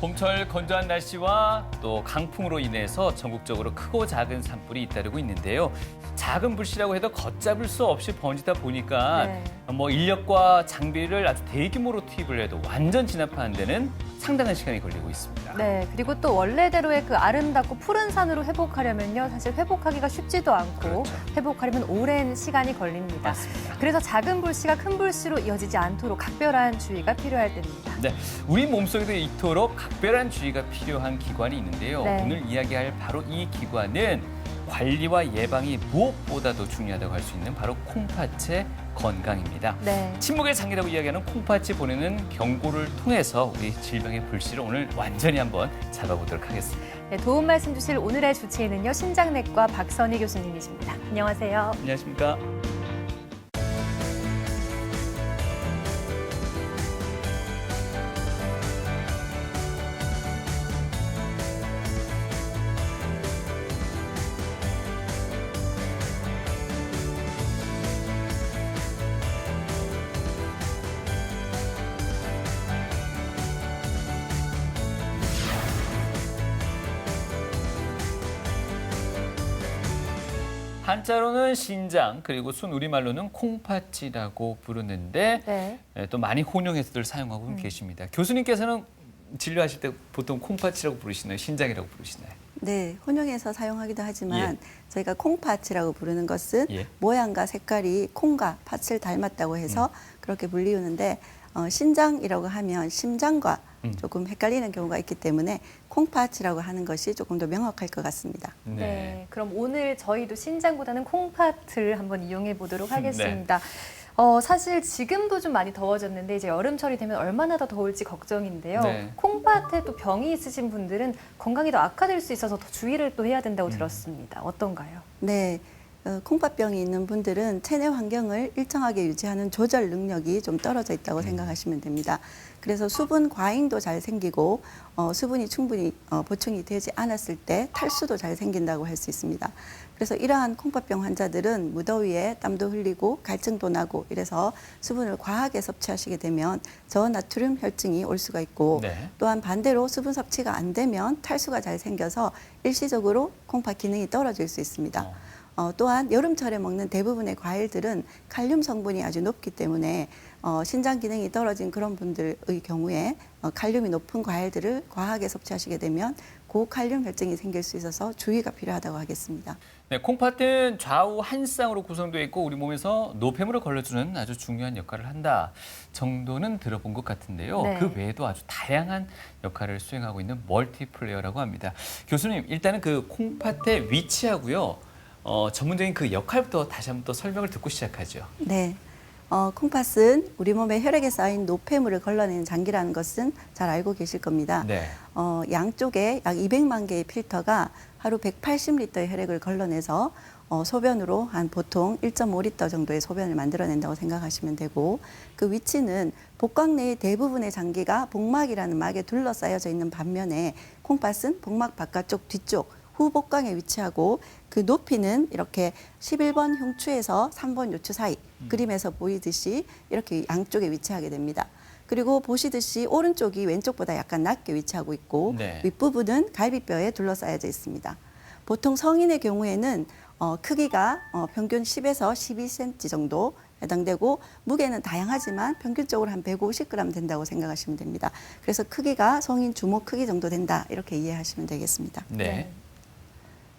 봄철 건조한 날씨와 또 강풍으로 인해서 전국적으로 크고 작은 산불이 잇따르고 있는데요. 작은 불씨라고 해도 걷잡을 수 없이 번지다 보니까 인력과 장비를 아주 대규모로 투입을 해도 완전 진압하는 데는 상당한 시간이 걸리고 있습니다. 네, 그리고 또 원래대로의 그 아름답고 푸른 산으로 회복하려면요. 사실 회복하기가 쉽지도 않고 그렇죠. 회복하려면 오랜 시간이 걸립니다. 맞습니다. 그래서 작은 불씨가 큰 불씨로 이어지지 않도록 각별한 주의가 필요할 때입니다. 네, 우리 몸속에도 이토록 각별한 주의가 필요한 기관이 있는데요. 네. 오늘 이야기할 바로 이 기관은 관리와 예방이 무엇보다도 중요하다고 할 수 있는 바로 콩팥의 건강입니다. 네. 침묵의 장기라고 이야기하는 콩팥이 보내는 경고를 통해서 우리 질병의 불씨를 오늘 완전히 한번 잡아보도록 하겠습니다. 네, 도움 말씀 주실 오늘의 주치의는요. 신장내과 박선희 교수님이십니다. 안녕하세요. 안녕하십니까? 한자로는 신장, 그리고 순 우리말로는 콩팥이라고 부르는데 네. 또 많이 혼용해서들 사용하고 계십니다. 교수님께서는 진료하실 때 보통 콩팥이라고 부르시나요? 신장이라고 부르시나요? 네, 혼용해서 사용하기도 하지만 예. 저희가 콩팥이라고 부르는 것은 예. 모양과 색깔이 콩과 팥을 닮았다고 해서 그렇게 불리우는데 신장이라고 하면 심장과 조금 헷갈리는 경우가 있기 때문에 콩팥이라고 하는 것이 조금 더 명확할 것 같습니다. 네. 그럼 오늘 저희도 신장보다는 콩팥을 한번 이용해 보도록 하겠습니다. 사실 지금도 좀 많이 더워졌는데 이제 여름철이 되면 얼마나 더 더울지 걱정인데요. 네. 콩팥에 또 병이 있으신 분들은 건강이 더 악화될 수 있어서 더 주의를 또 해야 된다고 들었습니다. 어떤가요? 네, 콩팥병이 있는 분들은 체내 환경을 일정하게 유지하는 조절 능력이 좀 떨어져 있다고 생각하시면 됩니다. 그래서 수분 과잉도 잘 생기고 수분이 충분히 보충이 되지 않았을 때 탈수도 잘 생긴다고 할 수 있습니다. 그래서 이러한 콩팥병 환자들은 무더위에 땀도 흘리고 갈증도 나고 이래서 수분을 과하게 섭취하시게 되면 저나트륨 혈증이 올 수가 있고 네. 또한 반대로 수분 섭취가 안 되면 탈수가 잘 생겨서 일시적으로 콩팥 기능이 떨어질 수 있습니다. 또한 여름철에 먹는 대부분의 과일들은 칼륨 성분이 아주 높기 때문에 신장 기능이 떨어진 그런 분들의 경우에 칼륨이 높은 과일들을 과하게 섭취하시게 되면 고칼륨 혈증이 생길 수 있어서 주의가 필요하다고 하겠습니다. 네, 콩팥은 좌우 한 쌍으로 구성되어 있고 우리 몸에서 노폐물을 걸러주는 아주 중요한 역할을 한다 정도는 들어본 것 같은데요. 네. 그 외에도 아주 다양한 역할을 수행하고 있는 멀티플레이어라고 합니다. 교수님, 일단은 그 콩팥의 위치하고요. 전문적인 그 역할부터 다시 한번 또 설명을 듣고 시작하죠. 네. 콩팥은 우리 몸에 혈액에 쌓인 노폐물을 걸러내는 장기라는 것은 잘 알고 계실 겁니다. 네. 양쪽에 약 200만 개의 필터가 하루 180리터의 혈액을 걸러내서 소변으로 한 보통 1.5리터 정도의 소변을 만들어낸다고 생각하시면 되고 그 위치는 복강 내의 대부분의 장기가 복막이라는 막에 둘러싸여져 있는 반면에 콩팥은 복막 바깥쪽 뒤쪽 후복강에 위치하고 그 높이는 이렇게 11번 흉추에서 3번 요추 사이 그림에서 보이듯이 이렇게 양쪽에 위치하게 됩니다. 그리고 보시듯이 오른쪽이 왼쪽보다 약간 낮게 위치하고 있고 네. 윗부분은 갈비뼈에 둘러싸여져 있습니다. 보통 성인의 경우에는 크기가 평균 10에서 12cm 정도 해당되고 무게는 다양하지만 평균적으로 한 150g 된다고 생각하시면 됩니다. 그래서 크기가 성인 주먹 크기 정도 된다 이렇게 이해하시면 되겠습니다. 네.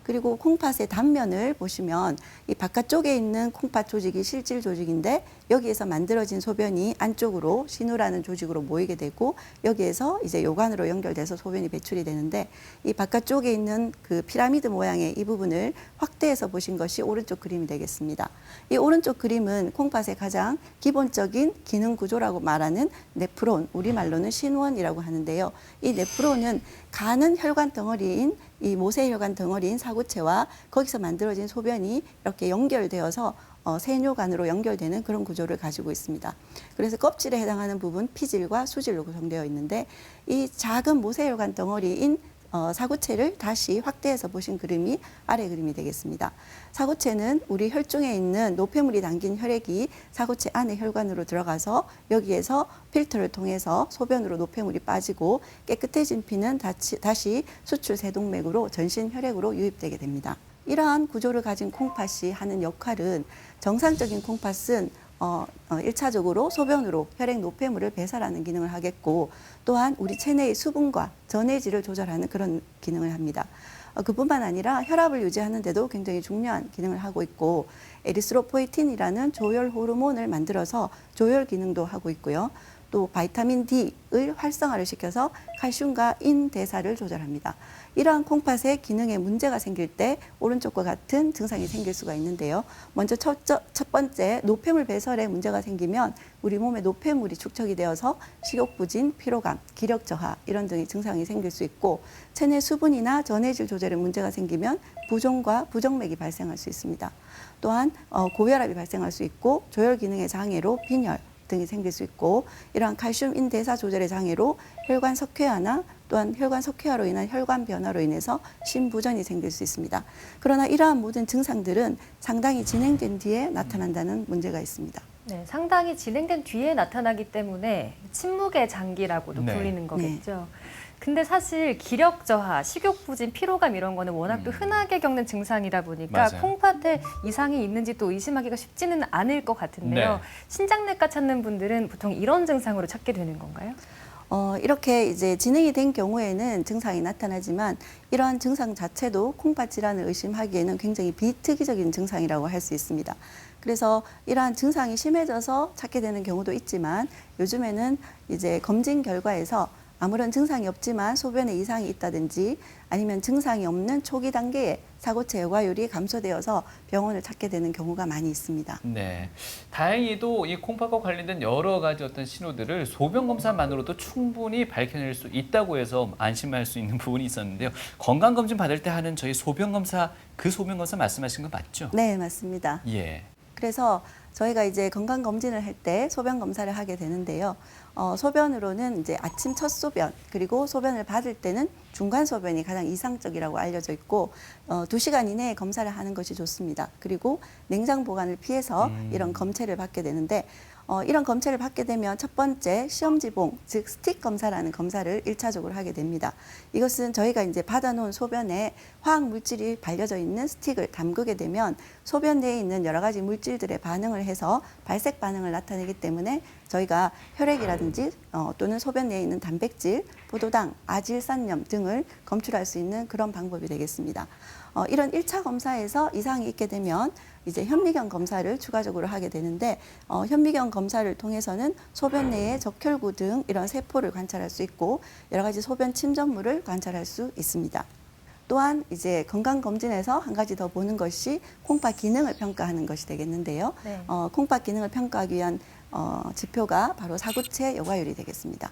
그리고 콩팥의 단면을 보시면 이 바깥쪽에 있는 콩팥 조직이 실질 조직인데 여기에서 만들어진 소변이 안쪽으로 신우라는 조직으로 모이게 되고 여기에서 이제 요관으로 연결돼서 소변이 배출이 되는데 이 바깥쪽에 있는 그 피라미드 모양의 이 부분을 확대해서 보신 것이 오른쪽 그림이 되겠습니다. 이 오른쪽 그림은 콩팥의 가장 기본적인 기능 구조라고 말하는 네프론, 우리말로는 신원이라고 하는데요. 이 네프론은 가는 혈관 덩어리인 이 모세혈관 덩어리인 사구체와 거기서 만들어진 소변이 이렇게 연결되어서 세뇨관으로 연결되는 그런 구조를 가지고 있습니다. 그래서 껍질에 해당하는 부분 피질과 수질로 구성되어 있는데 이 작은 모세혈관 덩어리인 사구체를 다시 확대해서 보신 그림이 아래 그림이 되겠습니다. 사구체는 우리 혈중에 있는 노폐물이 담긴 혈액이 사구체 안에 혈관으로 들어가서 여기에서 필터를 통해서 소변으로 노폐물이 빠지고 깨끗해진 피는 다시 수출 세동맥으로 전신 혈액으로 유입되게 됩니다. 이러한 구조를 가진 콩팥이 하는 역할은 정상적인 콩팥은 1차적으로 소변으로 혈액 노폐물을 배설하는 기능을 하겠고 또한 우리 체내의 수분과 전해질을 조절하는 그런 기능을 합니다. 그뿐만 아니라 혈압을 유지하는 데도 굉장히 중요한 기능을 하고 있고 에리스로포이틴이라는 조혈 호르몬을 만들어서 조혈 기능도 하고 있고요. 또 바이타민 D의 활성화를 시켜서 칼슘과 인 대사를 조절합니다. 이러한 콩팥의 기능에 문제가 생길 때 오른쪽과 같은 증상이 생길 수가 있는데요. 먼저 첫 번째 노폐물 배설에 문제가 생기면 우리 몸에 노폐물이 축적이 되어서 식욕부진, 피로감, 기력 저하 이런 등의 증상이 생길 수 있고 체내 수분이나 전해질 조절에 문제가 생기면 부종과 부정맥이 발생할 수 있습니다. 또한 고혈압이 발생할 수 있고 조혈 기능의 장애로 빈혈 등이 생길 수 있고 이러한 칼슘 인대사 조절의 장애로 혈관 석회화나 또한 혈관 석회화로 인한 혈관 변화로 인해서 심부전이 생길 수 있습니다. 그러나 이러한 모든 증상들은 상당히 진행된 뒤에 나타난다는 문제가 있습니다. 네, 상당히 진행된 뒤에 나타나기 때문에 침묵의 장기라고도 네. 불리는 거겠죠. 근데 사실 기력 저하, 식욕 부진, 피로감 이런 거는 워낙 또 흔하게 겪는 증상이다 보니까 맞아요. 콩팥에 이상이 있는지 또 의심하기가 쉽지는 않을 것 같은데요. 네. 신장내과 찾는 분들은 보통 이런 증상으로 찾게 되는 건가요? 이렇게 이제 진행이 된 경우에는 증상이 나타나지만 이러한 증상 자체도 콩팥 질환을 의심하기에는 굉장히 비특이적인 증상이라고 할 수 있습니다. 그래서 이러한 증상이 심해져서 찾게 되는 경우도 있지만 요즘에는 이제 검진 결과에서 아무런 증상이 없지만 소변에 이상이 있다든지 아니면 증상이 없는 초기 단계에 사고체 여과율이 감소되어서 병원을 찾게 되는 경우가 많이 있습니다. 네, 다행히도 이 콩팥과 관련된 여러 가지 어떤 신호들을 소변 검사만으로도 충분히 밝혀낼 수 있다고 해서 안심할 수 있는 부분이 있었는데요. 건강 검진 받을 때 하는 저희 소변 검사, 그 소변 검사 말씀하신 거 맞죠? 네, 맞습니다. 예. 그래서 저희가 이제 건강 검진을 할 때 소변 검사를 하게 되는데요. 소변으로는 이제 아침 첫 소변 그리고 소변을 받을 때는 중간 소변이 가장 이상적이라고 알려져 있고 2시간 이내에 검사를 하는 것이 좋습니다. 그리고 냉장 보관을 피해서 이런 검체를 받게 되는데 이런 검체를 받게 되면 첫 번째 시험지봉, 즉 스틱 검사라는 검사를 1차적으로 하게 됩니다. 이것은 저희가 이제 받아놓은 소변에 화학 물질이 발려져 있는 스틱을 담그게 되면 소변 내에 있는 여러 가지 물질들에 반응을 해서 발색 반응을 나타내기 때문에 저희가 혈액이라든지 또는 소변 내에 있는 단백질, 포도당, 아질산염 등을 검출할 수 있는 그런 방법이 되겠습니다. 이런 1차 검사에서 이상이 있게 되면 이제 현미경 검사를 추가적으로 하게 되는데 현미경 검사를 통해서는 소변 내에 적혈구 등 이런 세포를 관찰할 수 있고 여러 가지 소변 침전물을 관찰할 수 있습니다. 또한 이제 건강검진에서 한 가지 더 보는 것이 콩팥 기능을 평가하는 것이 되겠는데요. 네. 콩팥 기능을 평가하기 위한 지표가 바로 사구체 여과율이 되겠습니다.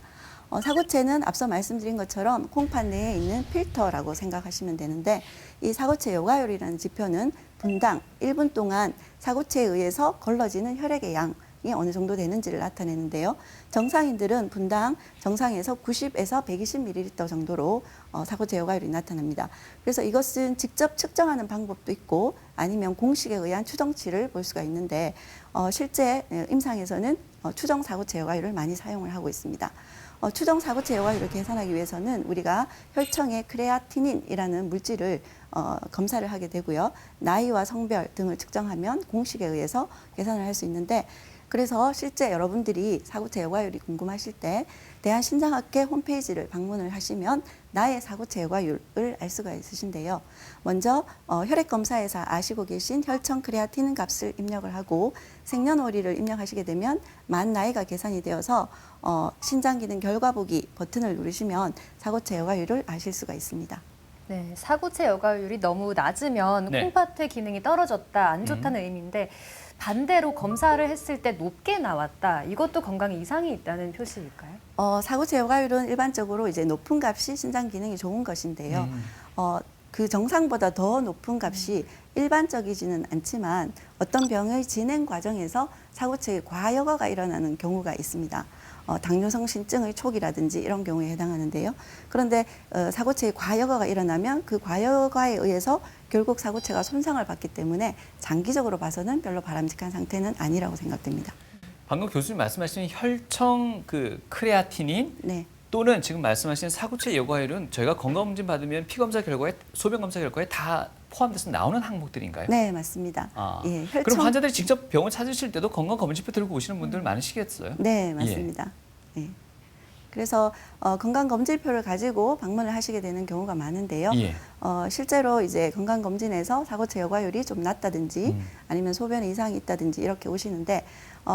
사구체는 앞서 말씀드린 것처럼 콩팥 내에 있는 필터라고 생각하시면 되는데 이 사구체 여과율이라는 지표는 분당 1분 동안 사구체에 의해서 걸러지는 혈액의 양이 어느 정도 되는지를 나타내는데요. 정상인들은 분당 정상에서 90에서 120ml 정도로 사구체 여과율이 나타납니다. 그래서 이것은 직접 측정하는 방법도 있고 아니면 공식에 의한 추정치를 볼 수가 있는데 실제 임상에서는 추정 사구체 여과율을 많이 사용을 하고 있습니다. 추정 사구체 여과율을 계산하기 위해서는 우리가 혈청의 크레아티닌이라는 물질을 검사를 하게 되고요. 나이와 성별 등을 측정하면 공식에 의해서 계산을 할 수 있는데 그래서 실제 여러분들이 사구체 여과율이 궁금하실 때 대한신장학회 홈페이지를 방문을 하시면 나의 사구체 여과율을 알 수가 있으신데요. 먼저 혈액검사에서 아시고 계신 혈청 크레아틴인 값을 입력을 하고 생년월일을 입력하시게 되면 만 나이가 계산이 되어서 신장기능 결과보기 버튼을 누르시면 사구체 여과율을 아실 수가 있습니다. 네, 사구체 여과율이 너무 낮으면 네. 콩팥의 기능이 떨어졌다, 안 좋다는 의미인데 반대로 검사를 했을 때 높게 나왔다. 이것도 건강에 이상이 있다는 표시일까요? 사구체 여과율은 일반적으로 이제 높은 값이 신장 기능이 좋은 것인데요. 그 정상보다 더 높은 값이 일반적이지는 않지만 어떤 병의 진행 과정에서 사고체의 과여과가 일어나는 경우가 있습니다. 당뇨성 신증의 초기라든지 이런 경우에 해당하는데요. 그런데 사고체의 과여과가 일어나면 그 과여과에 의해서 결국 사고체가 손상을 받기 때문에 장기적으로 봐서는 별로 바람직한 상태는 아니라고 생각됩니다. 방금 교수님 말씀하신 혈청 그 크레아티닌 네. 또는 지금 말씀하신 사고체 여과율은 저희가 건강검진 받으면 피검사 결과에 소변검사 결과에 다 포함돼서 나오는 항목들인가요? 네, 맞습니다. 아, 예, 그럼 환자들이 직접 병원 찾으실 때도 건강검진표 들고 오시는 분들 많으시겠어요? 네, 맞습니다. 예. 그래서 건강검진표를 가지고 방문을 하시게 되는 경우가 많은데요. 예. 실제로 이제 건강검진에서 사고체 여과율이 좀 낮다든지 아니면 소변에 이상이 있다든지 이렇게 오시는데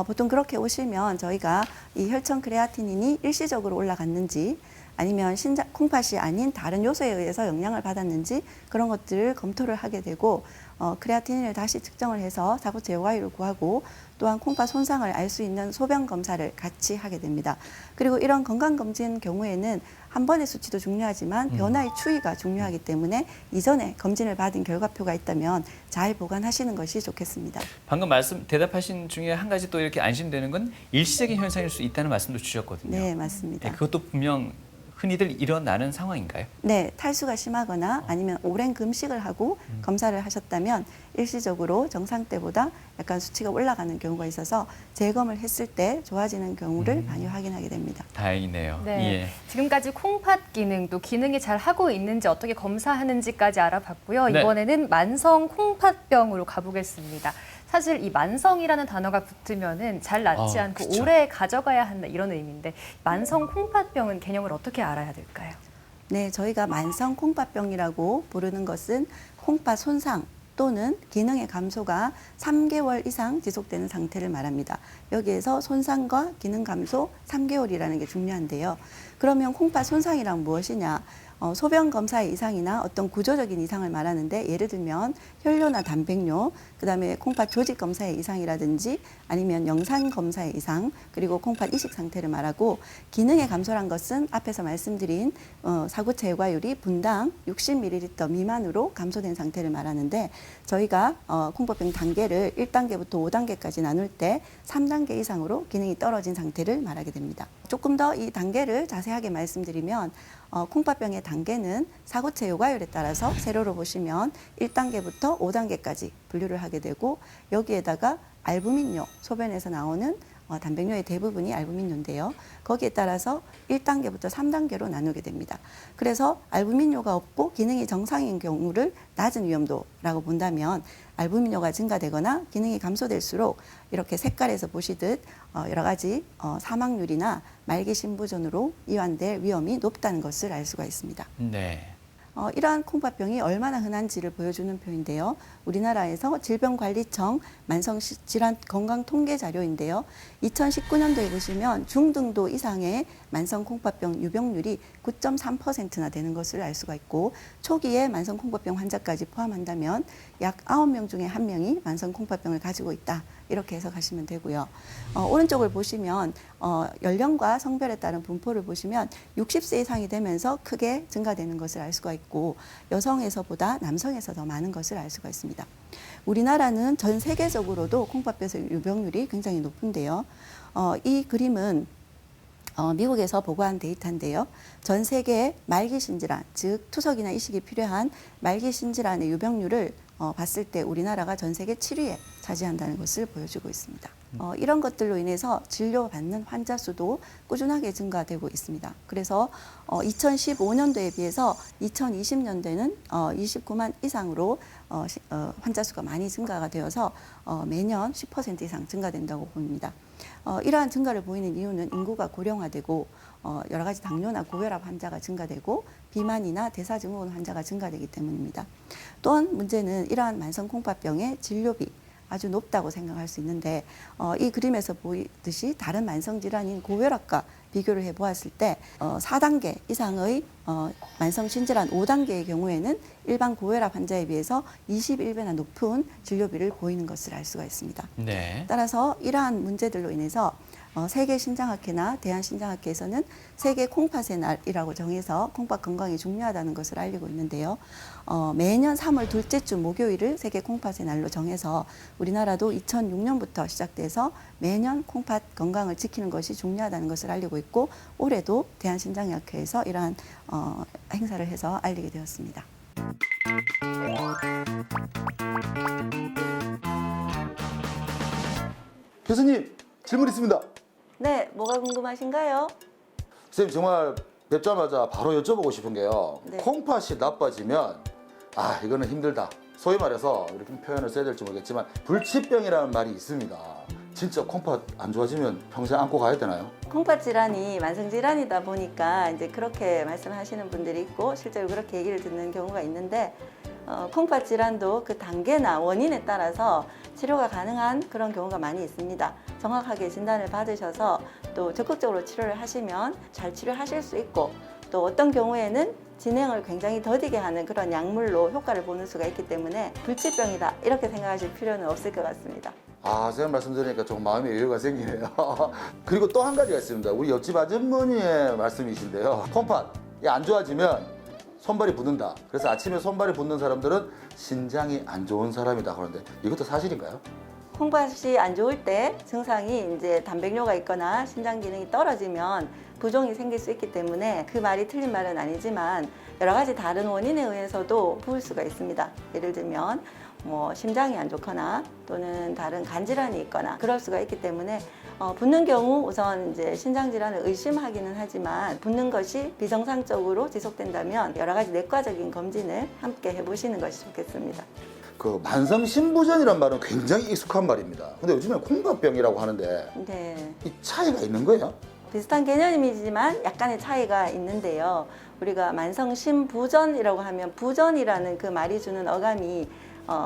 보통 그렇게 오시면 저희가 이 혈청 크레아티닌이 일시적으로 올라갔는지 아니면 콩팥이 아닌 다른 요소에 의해서 영향을 받았는지 그런 것들을 검토를 하게 되고 크레아티닌을 다시 측정을 해서 사고체 여과율을 구하고 또한 콩팥 손상을 알 수 있는 소변 검사를 같이 하게 됩니다. 그리고 이런 건강검진 경우에는 한 번의 수치도 중요하지만 변화의 추이가 중요하기 때문에 이전에 검진을 받은 결과표가 있다면 잘 보관하시는 것이 좋겠습니다. 방금 대답하신 중에 한 가지 또 이렇게 안심되는 건 일시적인 현상일 수 있다는 말씀도 주셨거든요. 네, 맞습니다. 네, 그것도 분명 흔히들 일어나는 상황인가요? 네, 탈수가 심하거나 아니면 오랜 금식을 하고 검사를 하셨다면 일시적으로 정상 때보다 약간 수치가 올라가는 경우가 있어서 재검을 했을 때 좋아지는 경우를 많이 확인하게 됩니다. 다행이네요. 네. 예. 지금까지 콩팥 기능 또 기능이 잘 하고 있는지 어떻게 검사하는지까지 알아봤고요. 네. 이번에는 만성 콩팥병으로 가보겠습니다. 사실 이 만성이라는 단어가 붙으면은 잘 낫지 않고 그쵸. 오래 가져가야 한다 이런 의미인데 만성 콩팥병은 개념을 어떻게 알아야 될까요? 네, 저희가 만성 콩팥병이라고 부르는 것은 콩팥 손상 또는 기능의 감소가 3개월 이상 지속되는 상태를 말합니다. 여기에서 손상과 기능 감소 3개월이라는 게 중요한데요. 그러면 콩팥 손상이란 무엇이냐? 소변 검사의 이상이나 어떤 구조적인 이상을 말하는데 예를 들면 혈뇨나 단백뇨, 그다음에 콩팥 조직 검사의 이상이라든지 아니면 영상 검사의 이상, 그리고 콩팥 이식 상태를 말하고 기능의 감소란 것은 앞에서 말씀드린 사고체 여과율이 분당 60ml 미만으로 감소된 상태를 말하는데 저희가 콩팥병 단계를 1단계부터 5단계까지 나눌 때 3단계 이상으로 기능이 떨어진 상태를 말하게 됩니다. 조금 더 이 단계를 자세하게 말씀드리면 콩팥병의 단계는 사고체 여과율에 따라서 세로로 보시면 1단계부터 5단계까지 분류를 하게 되고 여기에다가 알부민뇨, 소변에서 나오는 단백뇨의 대부분이 알부민뇨인데요. 거기에 따라서 1단계부터 3단계로 나누게 됩니다. 그래서 알부민뇨가 없고 기능이 정상인 경우를 낮은 위험도라고 본다면 알부민뇨가 증가되거나 기능이 감소될수록 이렇게 색깔에서 보시듯 여러 가지 사망률이나 말기 신부전으로 이완될 위험이 높다는 것을 알 수가 있습니다. 네. 이러한 콩팥병이 얼마나 흔한지를 보여주는 표인데요. 우리나라에서 질병관리청 만성질환 건강통계 자료인데요. 2019년도에 보시면 중등도 이상의 만성 콩팥병 유병률이 9.3%나 되는 것을 알 수가 있고 초기에 만성 콩팥병 환자까지 포함한다면 약 9명 중에 1명이 만성 콩팥병을 가지고 있다. 이렇게 해석하시면 되고요. 오른쪽을 보시면 연령과 성별에 따른 분포를 보시면 60세 이상이 되면서 크게 증가되는 것을 알 수가 있고 여성에서보다 남성에서 더 많은 것을 알 수가 있습니다. 우리나라는 전 세계적으로도 콩팥병 유병률이 굉장히 높은데요. 이 그림은 미국에서 보고한 데이터인데요. 전 세계 말기 신질환, 즉 투석이나 이식이 필요한 말기 신질환의 유병률을 봤을 때 우리나라가 전 세계 7위에 차지한다는 것을 보여주고 있습니다. 이런 것들로 인해서 진료받는 환자 수도 꾸준하게 증가되고 있습니다. 그래서 2015년도에 비해서 2020년도에는 29만 이상으로 환자 수가 많이 증가가 되어서 매년 10% 이상 증가된다고 봅니다. 이러한 증가를 보이는 이유는 인구가 고령화되고 여러 가지 당뇨나 고혈압 환자가 증가되고 비만이나 대사증후군 환자가 증가되기 때문입니다. 또한 문제는 이러한 만성 콩팥병의 진료비 아주 높다고 생각할 수 있는데 이 그림에서 보이듯이 다른 만성 질환인 고혈압과 비교를 해보았을 때 4단계 이상의 만성 신질환 5단계의 경우에는 일반 고혈압 환자에 비해서 21배나 높은 진료비를 보이는 것을 알 수가 있습니다. 네. 따라서 이러한 문제들로 인해서 세계 신장학회나 대한신장학회에서는 세계 콩팥의 날이라고 정해서 콩팥 건강이 중요하다는 것을 알리고 있는데요. 매년 3월 둘째 주 목요일을 세계 콩팥의 날로 정해서 우리나라도 2006년부터 시작돼서 매년 콩팥 건강을 지키는 것이 중요하다는 것을 알리고 있고 올해도 대한신장학회에서 이러한 행사를 해서 알리게 되었습니다. 교수님 질문 있습니다. 네, 뭐가 궁금하신가요? 선생님 정말 뵙자마자 바로 여쭤보고 싶은 게요. 네. 콩팥이 나빠지면 이거는 힘들다. 소위 말해서 이렇게 표현을 써야 될지 모르겠지만 불치병이라는 말이 있습니다. 진짜 콩팥 안 좋아지면 평생 안고 가야 되나요? 콩팥 질환이 만성 질환이다 보니까 이제 그렇게 말씀하시는 분들이 있고 실제로 그렇게 얘기를 듣는 경우가 있는데 콩팥 질환도 그 단계나 원인에 따라서 치료가 가능한 그런 경우가 많이 있습니다. 정확하게 진단을 받으셔서 또 적극적으로 치료를 하시면 잘 치료하실 수 있고 또 어떤 경우에는 진행을 굉장히 더디게 하는 그런 약물로 효과를 보는 수가 있기 때문에 불치병이다 이렇게 생각하실 필요는 없을 것 같습니다. 선생님 말씀 들으니까 좀 마음의 여유가 생기네요. 그리고 또 한 가지가 있습니다. 우리 옆집 아주머니의 말씀이신데요. 콩팥이 안 좋아지면 손발이 붓는다. 그래서 아침에 손발이 붓는 사람들은 신장이 안 좋은 사람이다. 그런데 이것도 사실인가요? 콩팥이 안 좋을 때 증상이 이제 단백뇨가 있거나 신장 기능이 떨어지면 부종이 생길 수 있기 때문에 그 말이 틀린 말은 아니지만 여러 가지 다른 원인에 의해서도 부을 수가 있습니다. 예를 들면 심장이 안 좋거나 또는 다른 간 질환이 있거나 그럴 수가 있기 때문에 붓는 경우 우선 이제 신장 질환을 의심하기는 하지만 붓는 것이 비정상적으로 지속된다면 여러 가지 내과적인 검진을 함께 해보시는 것이 좋겠습니다. 그 만성신부전이란 말은 굉장히 익숙한 말입니다. 근데 요즘에 콩팥병이라고 하는데 네. 이 차이가 있는 거예요? 비슷한 개념이지만 약간의 차이가 있는데요. 우리가 만성신부전이라고 하면 부전이라는 그 말이 주는 어감이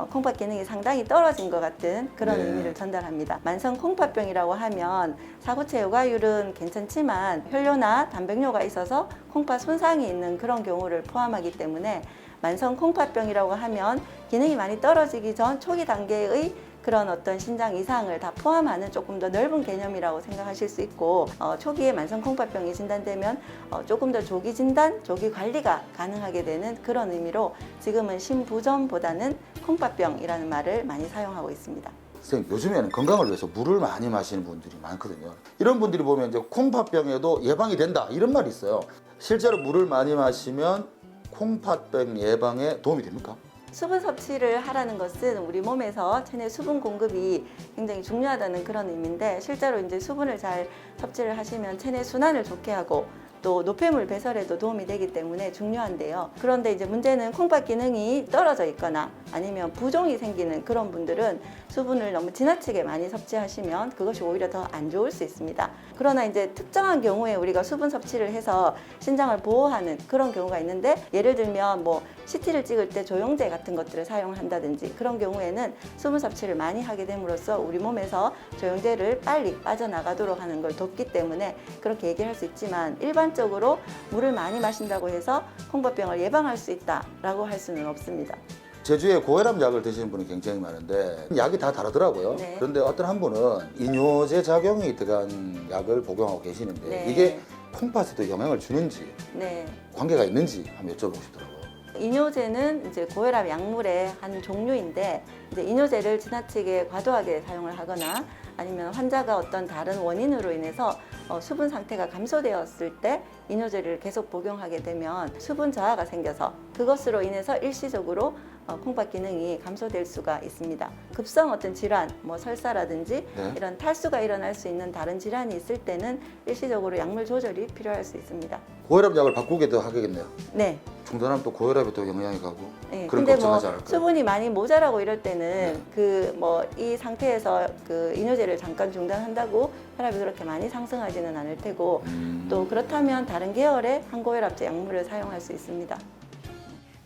콩팥 기능이 상당히 떨어진 것 같은 그런 네. 의미를 전달합니다. 만성 콩팥병이라고 하면 사구체 요가율은 괜찮지만 혈뇨나 단백뇨가 있어서 콩팥 손상이 있는 그런 경우를 포함하기 때문에 만성 콩팥병이라고 하면 기능이 많이 떨어지기 전 초기 단계의 그런 어떤 신장 이상을 다 포함하는 조금 더 넓은 개념이라고 생각하실 수 있고 초기에 만성 콩팥병이 진단되면 조금 더 조기 진단, 조기 관리가 가능하게 되는 그런 의미로 지금은 신부전보다는 콩팥병이라는 말을 많이 사용하고 있습니다. 선생님, 요즘에는 건강을 위해서 물을 많이 마시는 분들이 많거든요. 이런 분들이 보면 이제 콩팥병에도 예방이 된다 이런 말이 있어요. 실제로 물을 많이 마시면 콩팥병 예방에 도움이 됩니까? 수분 섭취를 하라는 것은 우리 몸에서 체내 수분 공급이 굉장히 중요하다는 그런 의미인데 실제로 이제 수분을 잘 섭취를 하시면 체내 순환을 좋게 하고 또 노폐물 배설에도 도움이 되기 때문에 중요한데요. 그런데 이제 문제는 콩팥 기능이 떨어져 있거나 아니면 부종이 생기는 그런 분들은 수분을 너무 지나치게 많이 섭취하시면 그것이 오히려 더 안 좋을 수 있습니다. 그러나 이제 특정한 경우에 우리가 수분 섭취를 해서 신장을 보호하는 그런 경우가 있는데 예를 들면 CT를 찍을 때 조영제 같은 것들을 사용한다든지 그런 경우에는 수분 섭취를 많이 하게 됨으로써 우리 몸에서 조영제를 빨리 빠져나가도록 하는 걸 돕기 때문에 그렇게 얘기할 수 있지만 일반적으로 물을 많이 마신다고 해서 콩팥병을 예방할 수 있다라고 할 수는 없습니다. 제주에 고혈압 약을 드시는 분이 굉장히 많은데 약이 다 다르더라고요. 네. 그런데 어떤 한 분은 이뇨제 작용이 들어간 약을 복용하고 계시는데 네. 이게 콩팥에도 영향을 주는지 네. 관계가 관계가 있는지 한번 여쭤보고 싶더라고요. 이뇨제는 이제 고혈압 약물의 한 종류인데 이제 이뇨제를 지나치게 과도하게 사용을 하거나 아니면 환자가 어떤 다른 원인으로 인해서 수분 상태가 감소되었을 때 이뇨제를 계속 복용하게 되면 수분 저하가 생겨서 그것으로 인해서 일시적으로 콩팥 기능이 감소될 수가 있습니다. 급성 어떤 질환, 설사라든지 네. 이런 탈수가 일어날 수 있는 다른 질환이 있을 때는 일시적으로 약물 조절이 필요할 수 있습니다. 고혈압 약을 바꾸게도 하겠네요. 네. 중단하면 또 고혈압에 또 영향이 가고 네, 그런 근데 걱정하지 않을까요? 수분이 많이 모자라고 이럴 때는 네. 이 상태에서 그 이뇨제를 잠깐 중단한다고 혈압이 그렇게 많이 상승하지는 않을 테고 또 그렇다면 다른 계열의 항고혈압제 약물을 사용할 수 있습니다.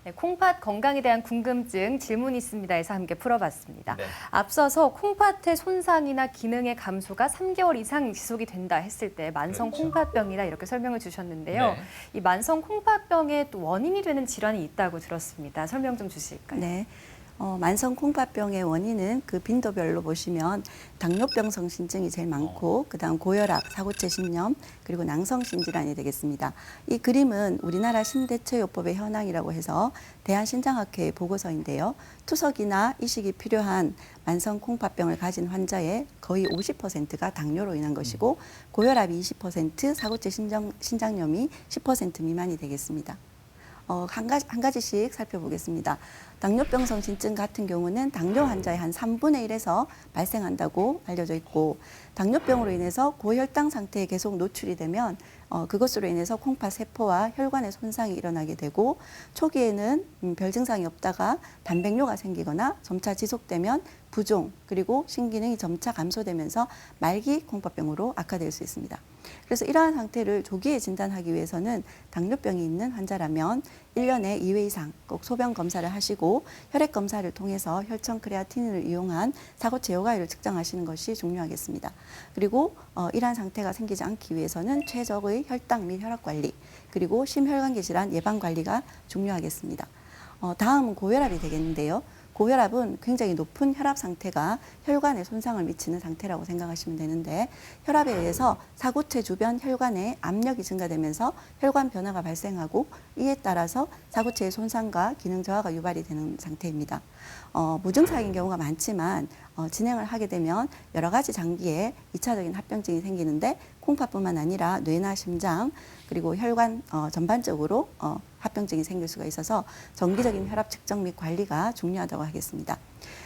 네, 콩팥 건강에 대한 궁금증 질문 있습니다 해서 함께 풀어봤습니다. 네. 앞서서 콩팥의 손상이나 기능의 감소가 3개월 이상 지속이 된다 했을 때 만성 그렇죠. 콩팥병이라 이렇게 설명을 주셨는데요. 네. 이 만성 콩팥병의 또 원인이 되는 질환이 있다고 들었습니다. 설명 좀 주실까요? 네. 만성 콩팥병의 원인은 그 빈도별로 보시면 당뇨병성 신증이 제일 많고 그다음 고혈압, 사고체 신염, 그리고 낭성신 질환이 되겠습니다. 이 그림은 우리나라 신대체요법의 현황이라고 해서 대한신장학회의 보고서인데요. 투석이나 이식이 필요한 만성 콩팥병을 가진 환자의 거의 50%가 당뇨로 인한 것이고 고혈압이 20%, 사고체 신장염이 10% 미만이 되겠습니다. 한 가지씩 살펴보겠습니다. 당뇨병성 신증 같은 경우는 당뇨 환자의 한 3분의 1에서 발생한다고 알려져 있고 당뇨병으로 인해서 고혈당 상태에 계속 노출이 되면 그것으로 인해서 콩팥 세포와 혈관의 손상이 일어나게 되고 초기에는 별 증상이 없다가 단백뇨가 생기거나 점차 지속되면 부종 그리고 신기능이 점차 감소되면서 말기 콩팥병으로 악화될 수 있습니다. 그래서 이러한 상태를 조기에 진단하기 위해서는 당뇨병이 있는 환자라면 1년에 2회 이상 꼭 소변 검사를 하시고 혈액 검사를 통해서 혈청 크레아티닌을 이용한 사고체 요가율을 측정하시는 것이 중요하겠습니다. 그리고 이러한 상태가 생기지 않기 위해서는 최적의 혈당 및 혈압 관리 그리고 심혈관계 질환 예방 관리가 중요하겠습니다. 다음은 고혈압이 되겠는데요. 고혈압은 굉장히 높은 혈압 상태가 혈관에 손상을 미치는 상태라고 생각하시면 되는데 혈압에 의해서 사고체 주변 혈관에 압력이 증가되면서 혈관 변화가 발생하고 이에 따라서 사고체의 손상과 기능 저하가 유발이 되는 상태입니다. 무증상인 경우가 많지만 진행을 하게 되면 여러 가지 장기에 2차적인 합병증이 생기는데 콩팥뿐만 아니라 뇌나 심장 그리고 혈관 전반적으로 합병증이 생길 수가 있어서 정기적인 혈압 측정 및 관리가 중요하다고 하겠습니다.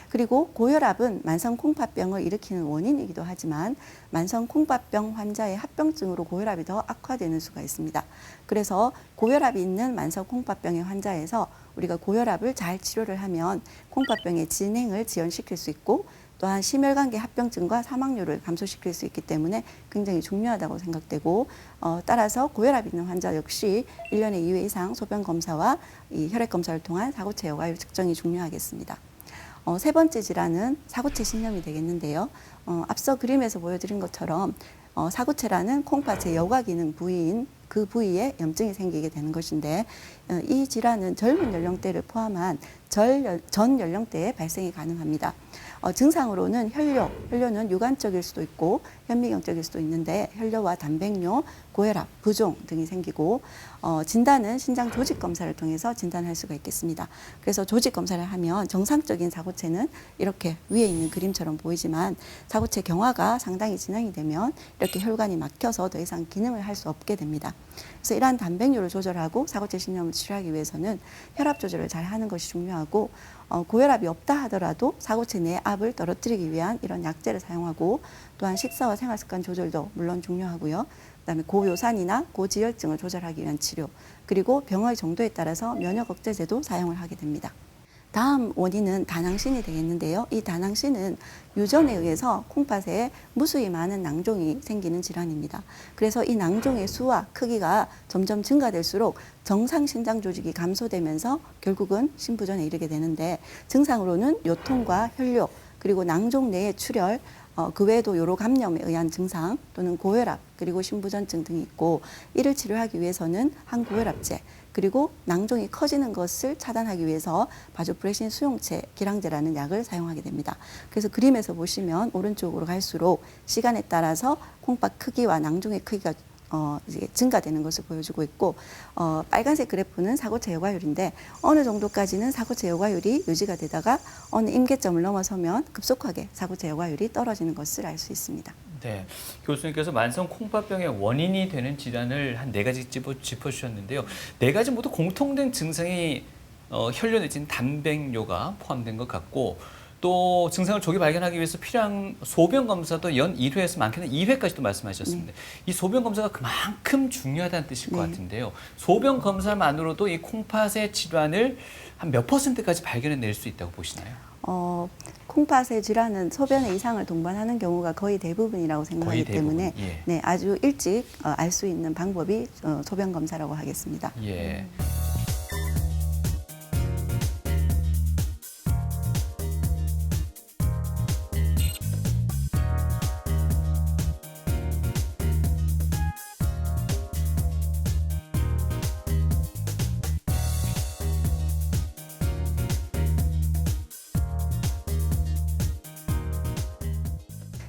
그리고 고혈압은 만성 콩팥병을 일으키는 원인이기도 하지만 만성 콩팥병 환자의 합병증으로 고혈압이 더 악화되는 수가 있습니다. 그래서 고혈압이 있는 만성 콩팥병의 환자에서 우리가 고혈압을 잘 치료를 하면 콩팥병의 진행을 지연시킬 수 있고 또한 심혈관계 합병증과 사망률을 감소시킬 수 있기 때문에 굉장히 중요하다고 생각되고 따라서 고혈압이 있는 환자 역시 1년에 2회 이상 소변 검사와 이 혈액 검사를 통한 사고체 여과율 측정이 중요하겠습니다. 세 번째 질환은 사고체 신염이 되겠는데요. 앞서 그림에서 보여드린 것처럼 사고체라는 콩팥의 여과 기능 부위인 그 부위에 염증이 생기게 되는 것인데 이 질환은 젊은 연령대를 포함한 전 연령대에 발생이 가능합니다. 증상으로는 혈뇨는 유관적일 수도 있고 현미경적일 수도 있는데 혈뇨와 단백뇨, 고혈압, 부종 등이 생기고 진단은 신장 조직 검사를 통해서 진단할 수가 있겠습니다. 그래서 조직 검사를 하면 정상적인 사고체는 이렇게 위에 있는 그림처럼 보이지만 사고체 경화가 상당히 진행이 되면 이렇게 혈관이 막혀서 더 이상 기능을 할 수 없게 됩니다. 그래서 이러한 단백뇨를 조절하고 사고체 신염을 치료하기 위해서는 혈압 조절을 잘 하는 것이 중요하고 고혈압이 없다 하더라도 사고체 내 압을 떨어뜨리기 위한 이런 약제를 사용하고 또한 식사와 생활습관 조절도 물론 중요하고요. 그다음에 고요산이나 고지혈증을 조절하기 위한 치료 그리고 병의 정도에 따라서 면역 억제제도 사용을 하게 됩니다. 다음 원인은 다낭신이 되겠는데요. 이 다낭신은 유전에 의해서 콩팥에 무수히 많은 낭종이 생기는 질환입니다. 그래서 이 낭종의 수와 크기가 점점 증가될수록 정상 신장 조직이 감소되면서 결국은 신부전에 이르게 되는데 증상으로는 요통과 혈뇨 그리고 낭종 내의 출혈 그 외에도 요로 감염에 의한 증상 또는 고혈압 그리고 신부전증 등이 있고 이를 치료하기 위해서는 항고혈압제 그리고 낭종이 커지는 것을 차단하기 위해서 바조프레신 수용체 기량제라는 약을 사용하게 됩니다. 그래서 그림에서 보시면 오른쪽으로 갈수록 시간에 따라서 콩팥 크기와 낭종의 크기가 이제 증가되는 것을 보여주고 있고 빨간색 그래프는 사고체 여과율인데 어느 정도까지는 사고체 여과율이 유지가 되다가 어느 임계점을 넘어서면 급속하게 사고체 여과율이 떨어지는 것을 알 수 있습니다. 네, 교수님께서 만성 콩팥병의 원인이 되는 질환을 한 4가지 짚어주셨는데요. 4가지 모두 공통된 증상이 혈뇨 내지는 단백뇨가 포함된 것 같고 또 증상을 조기 발견하기 위해서 필요한 소변 검사도 연 1회에서 많게는 2회까지도 말씀하셨습니다. 이 소변 검사가 그만큼 중요하다는 뜻일 것 같은데요. 소변 검사만으로도 이 콩팥의 질환을 한 몇 %까지 발견해낼 수 있다고 보시나요? 콩팥의 질환은 소변의 이상을 동반하는 경우가 거의 대부분이라고 생각하기 때문에 예. 네, 아주 일찍 알 수 있는 방법이 소변 검사라고 하겠습니다. 예.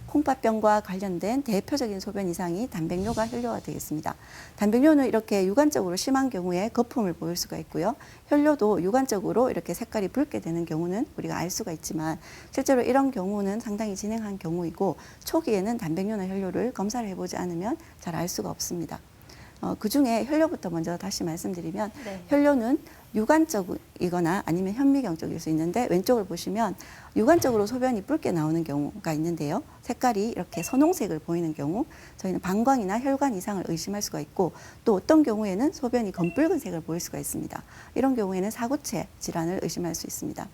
콩팥병과 관련된 대표적인 소변 이상이 단백뇨가 혈뇨가 되겠습니다. 단백뇨는 이렇게 유관적으로 심한 경우에 거품을 보일 수가 있고요. 혈뇨도 유관적으로 이렇게 색깔이 붉게 되는 경우는 우리가 알 수가 있지만 실제로 이런 경우는 상당히 진행한 경우이고 초기에는 단백뇨나 혈뇨를 검사를 해보지 않으면 잘 알 수가 없습니다. 그중에 혈뇨부터 먼저 다시 말씀드리면 네. 혈뇨는 유관적이거나 아니면 현미경 쪽일 수 있는데 왼쪽을 보시면 유관적으로 소변이 붉게 나오는 경우가 있는데요. 색깔이 이렇게 선홍색을 보이는 경우 저희는 방광이나 혈관 이상을 의심할 수가 있고 또 어떤 경우에는 소변이 검붉은색을 보일 수가 있습니다. 이런 경우에는 사구체 질환을 의심할 수 있습니다.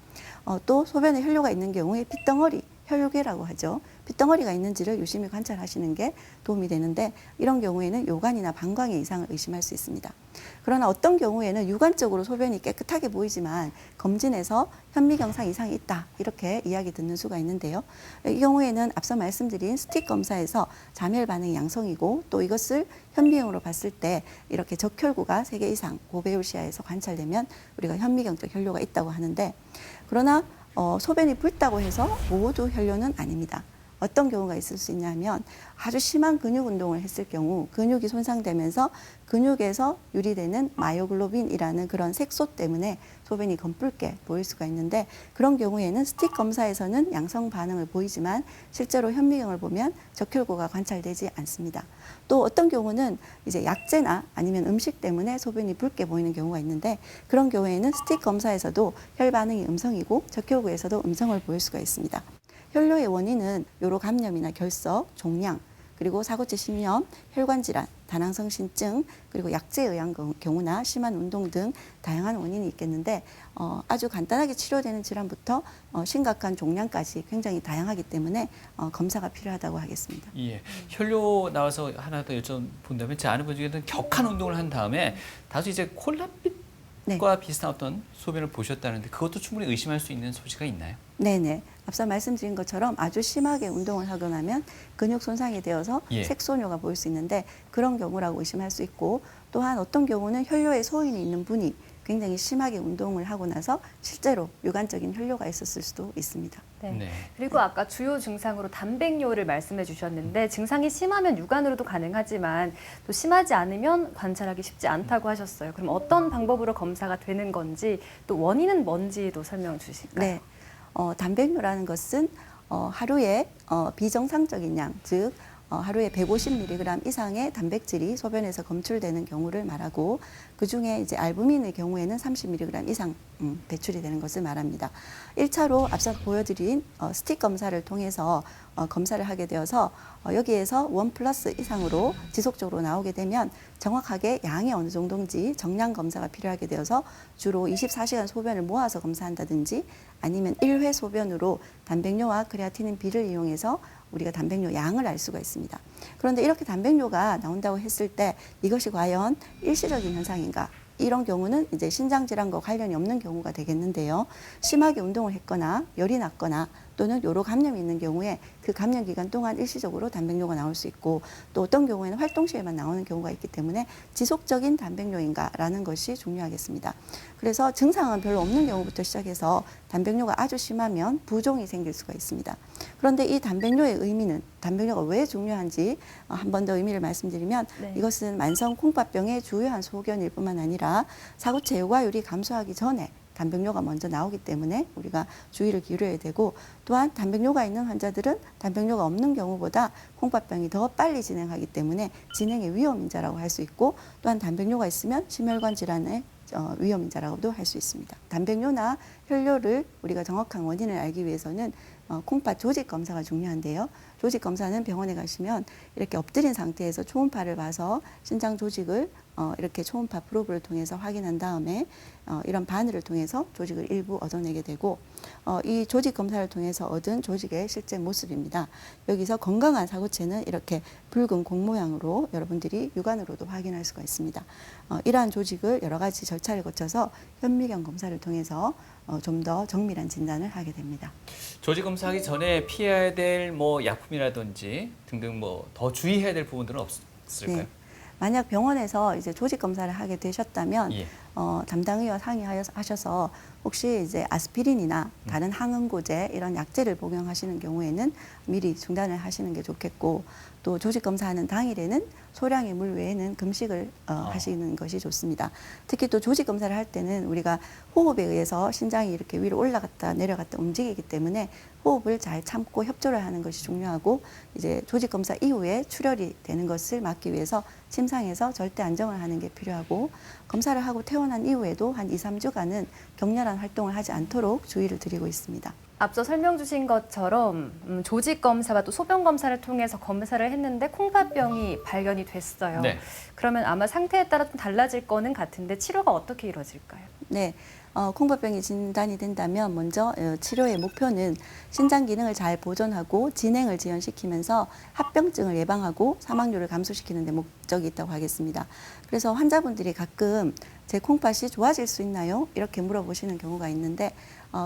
또 소변에 혈뇨가 있는 경우에 핏덩어리, 혈뇨계라고 하죠. 핏덩어리가 있는지를 유심히 관찰하시는 게 도움이 되는데 이런 경우에는 요관이나 방광의 이상을 의심할 수 있습니다. 그러나 어떤 경우에는 유관적으로 소변이 깨끗하게 보이지만 검진에서 현미경상 이상이 있다 이렇게 이야기 듣는 수가 있는데요. 이 경우에는 앞서 말씀드린 스틱 검사에서 자멸 반응이 양성이고 또 이것을 현미경으로 봤을 때 이렇게 적혈구가 3개 이상 고배율 시야에서 관찰되면 우리가 현미경적 혈뇨가 있다고 하는데 그러나 소변이 붉다고 해서 모두 혈뇨는 아닙니다. 어떤 경우가 있을 수 있냐면 아주 심한 근육 운동을 했을 경우 근육이 손상되면서 근육에서 유리되는 마이오글로빈이라는 그런 색소 때문에 소변이 검붉게 보일 수가 있는데 그런 경우에는 스틱 검사에서는 양성 반응을 보이지만 실제로 현미경을 보면 적혈구가 관찰되지 않습니다. 또 어떤 경우는 이제 약제나 아니면 음식 때문에 소변이 붉게 보이는 경우가 있는데 그런 경우에는 스틱 검사에서도 혈 반응이 음성이고 적혈구에서도 음성을 보일 수가 있습니다. 혈뇨의 원인은 요로 감염이나 결석, 종양, 그리고 사구체 신염, 혈관 질환, 다낭성 신증, 그리고 약제에 의한 경우나 심한 운동 등 다양한 원인이 있겠는데 아주 간단하게 치료되는 질환부터 심각한 종양까지 굉장히 다양하기 때문에 검사가 필요하다고 하겠습니다. 예. 혈뇨 나와서 하나 더 여쭤본다면 제 아는 분 중에는 격한 운동을 한 다음에 다소 이제 콜라빛과 네. 비슷한 어떤 소변을 보셨다는데 그것도 충분히 의심할 수 있는 소지가 있나요? 네네. 앞서 말씀드린 것처럼 아주 심하게 운동을 하고 나면 근육 손상이 되어서 예. 색소뇨가 보일 수 있는데 그런 경우라고 의심할 수 있고 또한 어떤 경우는 혈뇨에 소인이 있는 분이 굉장히 심하게 운동을 하고 나서 실제로 유관적인 혈뇨가 있었을 수도 있습니다. 네. 네. 그리고 아까 주요 증상으로 단백뇨를 말씀해 주셨는데 증상이 심하면 유관으로도 가능하지만 또 심하지 않으면 관찰하기 쉽지 않다고 하셨어요. 그럼 어떤 방법으로 검사가 되는 건지 또 원인은 뭔지도 설명 주실까요? 네. 단백뇨라는 것은 하루에 비정상적인 양, 즉 하루에 150mg 이상의 단백질이 소변에서 검출되는 경우를 말하고 그중에 이제 알부민의 경우에는 30mg 이상 배출이 되는 것을 말합니다. 1차로 앞서 보여드린 스틱 검사를 통해서 검사를 하게 되어서 여기에서 1+ 이상으로 지속적으로 나오게 되면 정확하게 양이 어느 정도인지 정량 검사가 필요하게 되어서 주로 24시간 소변을 모아서 검사한다든지 아니면 1회 소변으로 단백뇨와 크레아티닌 B를 이용해서 우리가 단백뇨 양을 알 수가 있습니다. 그런데 이렇게 단백뇨가 나온다고 했을 때 이것이 과연 일시적인 현상인가? 이런 경우는 이제 신장 질환과 관련이 없는 경우가 되겠는데요. 심하게 운동을 했거나 열이 났거나 또는 요로 감염이 있는 경우에 그 감염 기간 동안 일시적으로 단백뇨가 나올 수 있고 또 어떤 경우에는 활동 시에만 나오는 경우가 있기 때문에 지속적인 단백뇨인가라는 것이 중요하겠습니다. 그래서 증상은 별로 없는 경우부터 시작해서 단백뇨가 아주 심하면 부종이 생길 수가 있습니다. 그런데 이 단백뇨의 의미는 단백뇨가 왜 중요한지 한 번 더 의미를 말씀드리면 네. 이것은 만성 콩팥병의 주요한 소견일 뿐만 아니라 사구체 요과율이 감소하기 전에 단백뇨가 먼저 나오기 때문에 우리가 주의를 기울여야 되고 또한 단백뇨가 있는 환자들은 단백뇨가 없는 경우보다 콩팥병이 더 빨리 진행하기 때문에 진행의 위험인자라고 할 수 있고 또한 단백뇨가 있으면 심혈관 질환의 위험인자라고도 할 수 있습니다. 단백뇨나 혈뇨를 우리가 정확한 원인을 알기 위해서는 콩팥 조직 검사가 중요한데요. 조직 검사는 병원에 가시면 이렇게 엎드린 상태에서 초음파를 봐서 신장 조직을 이렇게 초음파 프로브를 통해서 확인한 다음에 이런 바늘을 통해서 조직을 일부 얻어내게 되고 이 조직 검사를 통해서 얻은 조직의 실제 모습입니다. 여기서 건강한 사구체는 이렇게 붉은 공 모양으로 여러분들이 육안으로도 확인할 수가 있습니다. 이러한 조직을 여러 가지 절차를 거쳐서 현미경 검사를 통해서 좀 더 정밀한 진단을 하게 됩니다. 조직 검사하기 전에 피해야 될 뭐 약품이라든지 등등 뭐 더 주의해야 될 부분들은 없을까요? 네. 만약 병원에서 이제 조직 검사를 하게 되셨다면 예. 담당 의와 상의하셔서 혹시 이제 아스피린이나 다른 항응고제 이런 약제를 복용하시는 경우에는 미리 중단을 하시는 게 좋겠고, 또 조직 검사하는 당일에는 소량의 물 외에는 금식을 하시는 것이 좋습니다. 특히 또 조직 검사를 할 때는 우리가 호흡에 의해서 신장이 이렇게 위로 올라갔다 내려갔다 움직이기 때문에 호흡을 잘 참고 협조를 하는 것이 중요하고, 이제 조직 검사 이후에 출혈이 되는 것을 막기 위해서 침상에서 절대 안정을 하는 게 필요하고, 검사를 하고 퇴원한 이후에도 한 2, 3주간은 격렬한 활동을 하지 않도록 주의를 드리고 있습니다. 앞서 설명 주신 것처럼 조직 검사와 또 소변 검사를 통해서 검사를 했는데 콩팥병이 발견이 됐어요. 네. 그러면 아마 상태에 따라 좀 달라질 거는 같은데 치료가 어떻게 이루어질까요? 네, 콩팥병이 진단이 된다면 먼저 치료의 목표는 신장 기능을 잘 보존하고 진행을 지연시키면서 합병증을 예방하고 사망률을 감소시키는 데 목적이 있다고 하겠습니다. 그래서 환자분들이 가끔 제 콩팥이 좋아질 수 있나요? 이렇게 물어보시는 경우가 있는데,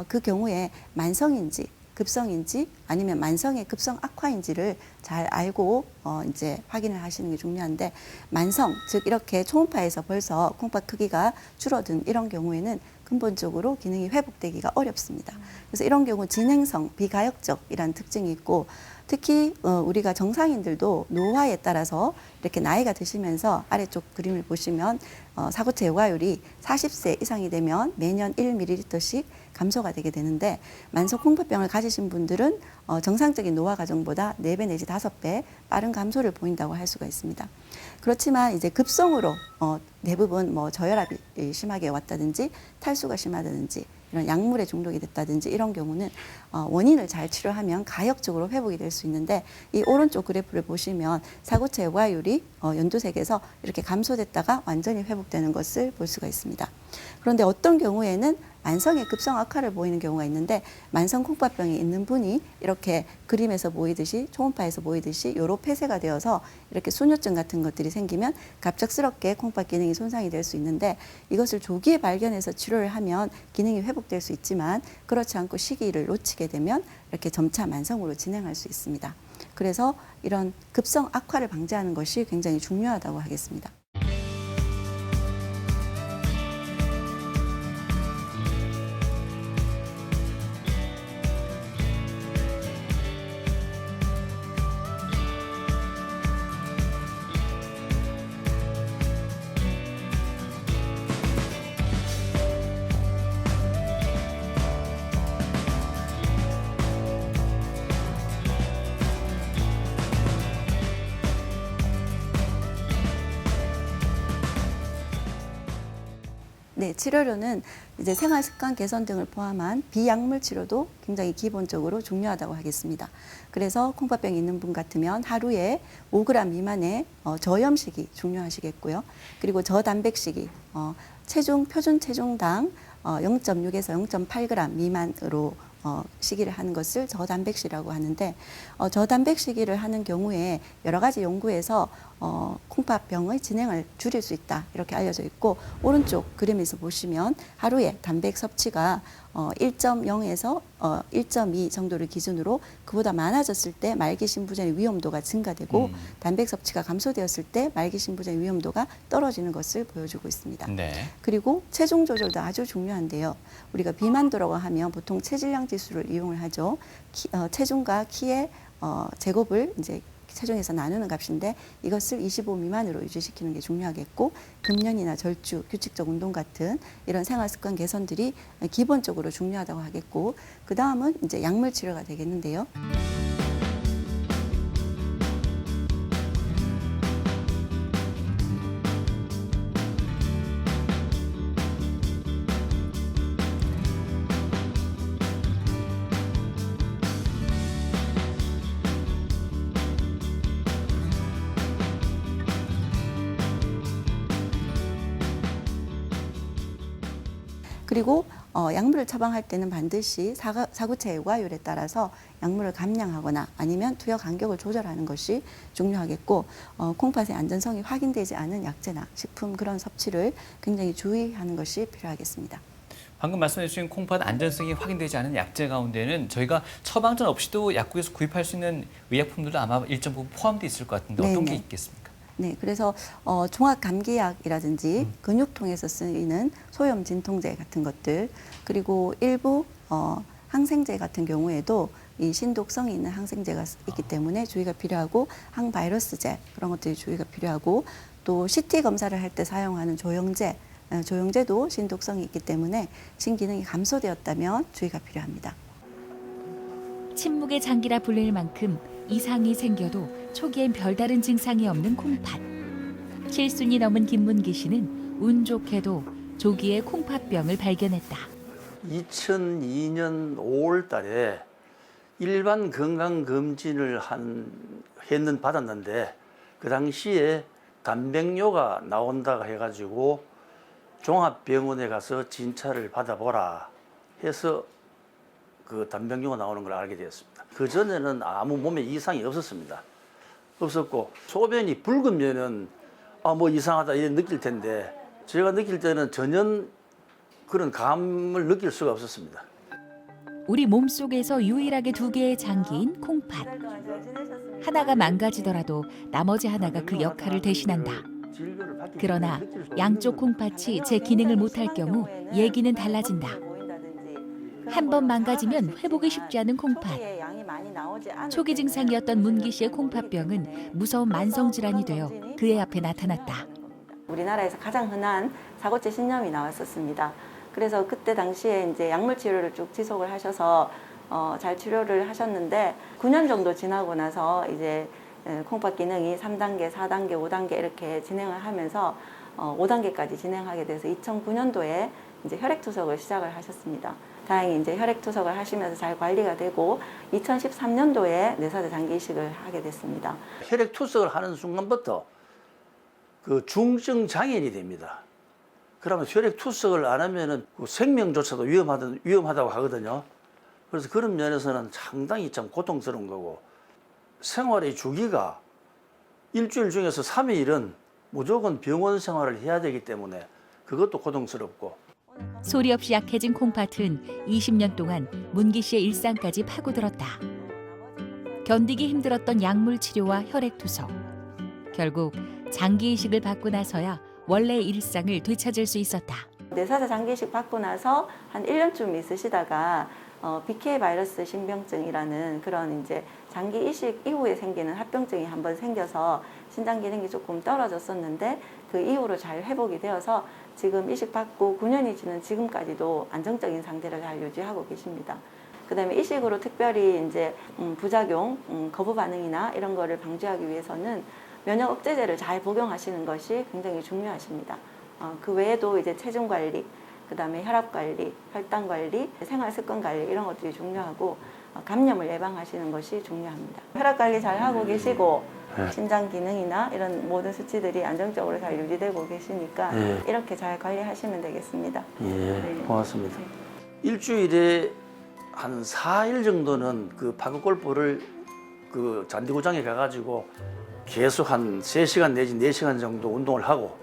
그 경우에 만성인지 급성인지 아니면 만성의 급성 악화인지를 잘 알고 이제 확인을 하시는 게 중요한데, 만성, 즉 이렇게 초음파에서 벌써 콩팥 크기가 줄어든 이런 경우에는 근본적으로 기능이 회복되기가 어렵습니다. 그래서 이런 경우 진행성, 비가역적이라는 특징이 있고, 특히 우리가 정상인들도 노화에 따라서 이렇게 나이가 드시면서 아래쪽 그림을 보시면 사고체 요과율이 40세 이상이 되면 매년 1ml씩 감소가 되게 되는데, 만성 콩팥병을 가지신 분들은 정상적인 노화 과정보다 4배 내지 5배 빠른 감소를 보인다고 할 수가 있습니다. 그렇지만 이제 급성으로 대부분 뭐 저혈압이 심하게 왔다든지 탈수가 심하다든지 이런 약물에 중독이 됐다든지 이런 경우는 원인을 잘 치료하면 가역적으로 회복이 될 수 있는데, 이 오른쪽 그래프를 보시면 사고체 요과율이 연두색에서 이렇게 감소됐다가 완전히 회복되는 것을 볼 수가 있습니다. 그런데 어떤 경우에는 만성의 급성 악화를 보이는 경우가 있는데, 만성 콩팥병이 있는 분이 이렇게 그림에서 보이듯이 초음파에서 보이듯이 요로 폐쇄가 되어서 이렇게 수뇨증 같은 것들이 생기면 갑작스럽게 콩팥 기능이 손상이 될 수 있는데, 이것을 조기에 발견해서 치료를 하면 기능이 회복될 수 있지만, 그렇지 않고 시기를 놓치게 되면 이렇게 점차 만성으로 진행할 수 있습니다. 그래서 이런 급성 악화를 방지하는 것이 굉장히 중요하다고 하겠습니다. 네, 치료료는 이제 생활 습관 개선 등을 포함한 비약물 치료도 굉장히 기본적으로 중요하다고 하겠습니다. 그래서 콩팥병이 있는 분 같으면 하루에 5g 미만의 저염식이 중요하시겠고요. 그리고 저단백식이 표준 체중당 0.6에서 0.8g 미만으로 시기를 하는 것을 저단백식이라고 하는데, 저단백식이를 하는 경우에 여러 가지 연구에서 콩팥병의 진행을 줄일 수 있다 이렇게 알려져 있고, 오른쪽 그림에서 보시면 하루에 단백 섭취가 1.0에서 1.2 정도를 기준으로 그보다 많아졌을 때 말기 신부전의 위험도가 증가되고 단백 섭취가 감소되었을 때 말기 신부전의 위험도가 떨어지는 것을 보여주고 있습니다. 네. 그리고 체중 조절도 아주 중요한데요. 우리가 비만도라고 하면 보통 체질량 지수를 이용을 하죠. 체중과 키의 제곱을 이제 체중에서 나누는 값인데, 이것을 25 미만으로 유지시키는 게 중요하겠고, 금연이나 절주, 규칙적 운동 같은 이런 생활 습관 개선들이 기본적으로 중요하다고 하겠고, 그 다음은 이제 약물 치료가 되겠는데요. 그리고 약물을 처방할 때는 반드시 사구체 요과율에 따라서 약물을 감량하거나 아니면 투여 간격을 조절하는 것이 중요하겠고, 콩팥의 안전성이 확인되지 않은 약제나 식품 그런 섭취를 굉장히 주의하는 것이 필요하겠습니다. 방금 말씀해 주신 콩팥 안전성이 확인되지 않은 약제 가운데는 저희가 처방전 없이도 약국에서 구입할 수 있는 의약품들도 아마 일정 부분 포함되어 있을 것 같은데 어떤 게 있겠습니까? 네, 그래서 종합 감기약이라든지 근육통에서 쓰이는 소염 진통제 같은 것들, 그리고 일부 항생제 같은 경우에도 이 신독성이 있는 항생제가 있기 때문에 주의가 필요하고, 항바이러스제 그런 것들이 주의가 필요하고, 또 CT 검사를 할 때 사용하는 조영제도 신독성이 있기 때문에 신기능이 감소되었다면 주의가 필요합니다. 침묵의 장기라 불릴 만큼 이상이 생겨도 초기엔 별다른 증상이 없는 콩팥. 7순이 넘은 김문기 씨는 운 좋게도 조기에 콩팥병을 발견했다. 2002년 5월 달에 일반 건강검진을 받았는데, 그 당시에 단백뇨가 나온다고 해가지고 종합병원에 가서 진찰을 받아보라 해서 그 단백뇨가 나오는 걸 알게 되었습니다. 그전에는 아무 몸에 이상이 없었습니다. 없었고, 소변이 붉으면은 뭐 이상하다 이렇게 느낄 텐데, 제가 느낄 때는 전혀 그런 감을 느낄 수가 없었습니다. 우리 몸속에서 유일하게 두 개의 장기인 콩팥. 하나가 망가지더라도 나머지 하나가 그 역할을 대신한다. 그러나 양쪽 콩팥이 제 기능을 못할 경우 얘기는 달라진다. 한 번 망가지면 회복이 쉽지 않은 콩팥. 초기 증상이었던 문기 씨의 콩팥병은 무서운 만성 질환이 되어 그의 앞에 나타났다. 우리나라에서 가장 흔한 사고체 신염이 나왔었습니다. 그래서 그때 당시에 이제 약물 치료를 쭉 지속을 하셔서 잘 치료를 하셨는데, 9년 정도 지나고 나서 이제 콩팥 기능이 3단계, 4단계, 5단계 이렇게 진행을 하면서 5단계까지 진행하게 돼서 2009년도에 이제 혈액투석을 시작을 하셨습니다. 다행히 이제 혈액투석을 하시면서 잘 관리가 되고 2013년도에 뇌사자 장기 이식을 하게 됐습니다. 혈액투석을 하는 순간부터 그 중증 장애인이 됩니다. 그러면 혈액투석을 안 하면은 생명조차도 위험하다고 하거든요. 그래서 그런 면에서는 상당히 참 고통스러운 거고, 생활의 주기가 일주일 중에서 3일은 무조건 병원 생활을 해야 되기 때문에 그것도 고통스럽고. 소리 없이 약해진 콩팥은 20년 동안 문기 씨의 일상까지 파고들었다. 견디기 힘들었던 약물 치료와 혈액 투석. 결국 장기 이식을 받고 나서야 원래의 일상을 되찾을 수 있었다. 뇌사자 장기 이식 받고 나서 한 1년쯤 있으시다가 BK 바이러스 신병증이라는 그런 이제 장기 이식 이후에 생기는 합병증이 한번 생겨서 신장 기능이 조금 떨어졌었는데, 그 이후로 잘 회복이 되어서 지금 이식 받고 9년이 지난 지금까지도 안정적인 상태를 잘 유지하고 계십니다. 그다음에 이식으로 특별히 이제 부작용, 거부 반응이나 이런 거를 방지하기 위해서는 면역 억제제를 잘 복용하시는 것이 굉장히 중요하십니다. 그 외에도 이제 체중 관리, 그다음에 혈압 관리, 혈당 관리, 생활 습관 관리 이런 것들이 중요하고, 감염을 예방하시는 것이 중요합니다. 혈압 관리 잘 하고 계시고 신장 기능이나 이런 모든 수치들이 안정적으로 잘 유지되고 계시니까 이렇게 잘 관리하시면 되겠습니다. 예, 고맙습니다. 일주일에 한 4일 정도는 그 파크 골프를 그 잔디구장에 가가지고 계속 한 3시간 내지 4시간 정도 운동을 하고,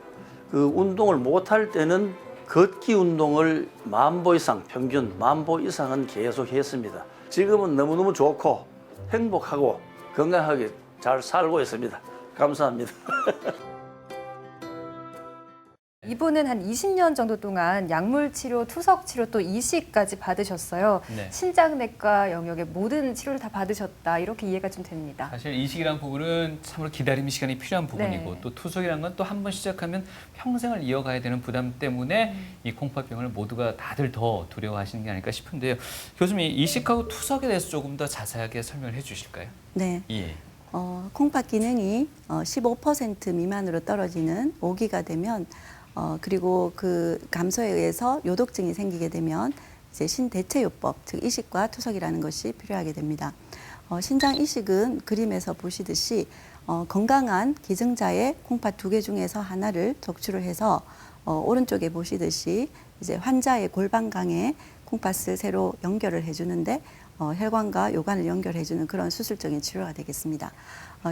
그 운동을 못할 때는 걷기 운동을 10,000보 이상, 평균 10,000보 이상은 계속 했습니다. 지금은 너무너무 좋고 행복하고 건강하게 잘 살고 있습니다. 감사합니다. 이분은 한 20년 정도 동안 약물 치료, 투석 치료 또 이식까지 받으셨어요. 네. 신장내과 영역의 모든 치료를 다 받으셨다. 이렇게 이해가 좀 됩니다. 사실 이식이라는 부분은 참으로 기다림 시간이 필요한 부분이고, 네. 또 투석이라는 건 또 한 번 시작하면 평생을 이어가야 되는 부담 때문에 이 콩팥병을 모두가 다들 더 두려워하시는 게 아닐까 싶은데요. 교수님, 이식하고 투석에 대해서 조금 더 자세하게 설명을 해 주실까요? 네. 예. 콩팥 기능이 15% 미만으로 떨어지는 5기가 되면, 그리고 그 감소에 의해서 요독증이 생기게 되면 이제 신대체요법, 즉 이식과 투석이라는 것이 필요하게 됩니다. 신장 이식은 그림에서 보시듯이 건강한 기증자의 콩팥 2개 중에서 하나를 적출을 해서 오른쪽에 보시듯이 이제 환자의 골반강에 콩팥을 새로 연결을 해주는데, 혈관과 요관을 연결해주는 그런 수술적인 치료가 되겠습니다.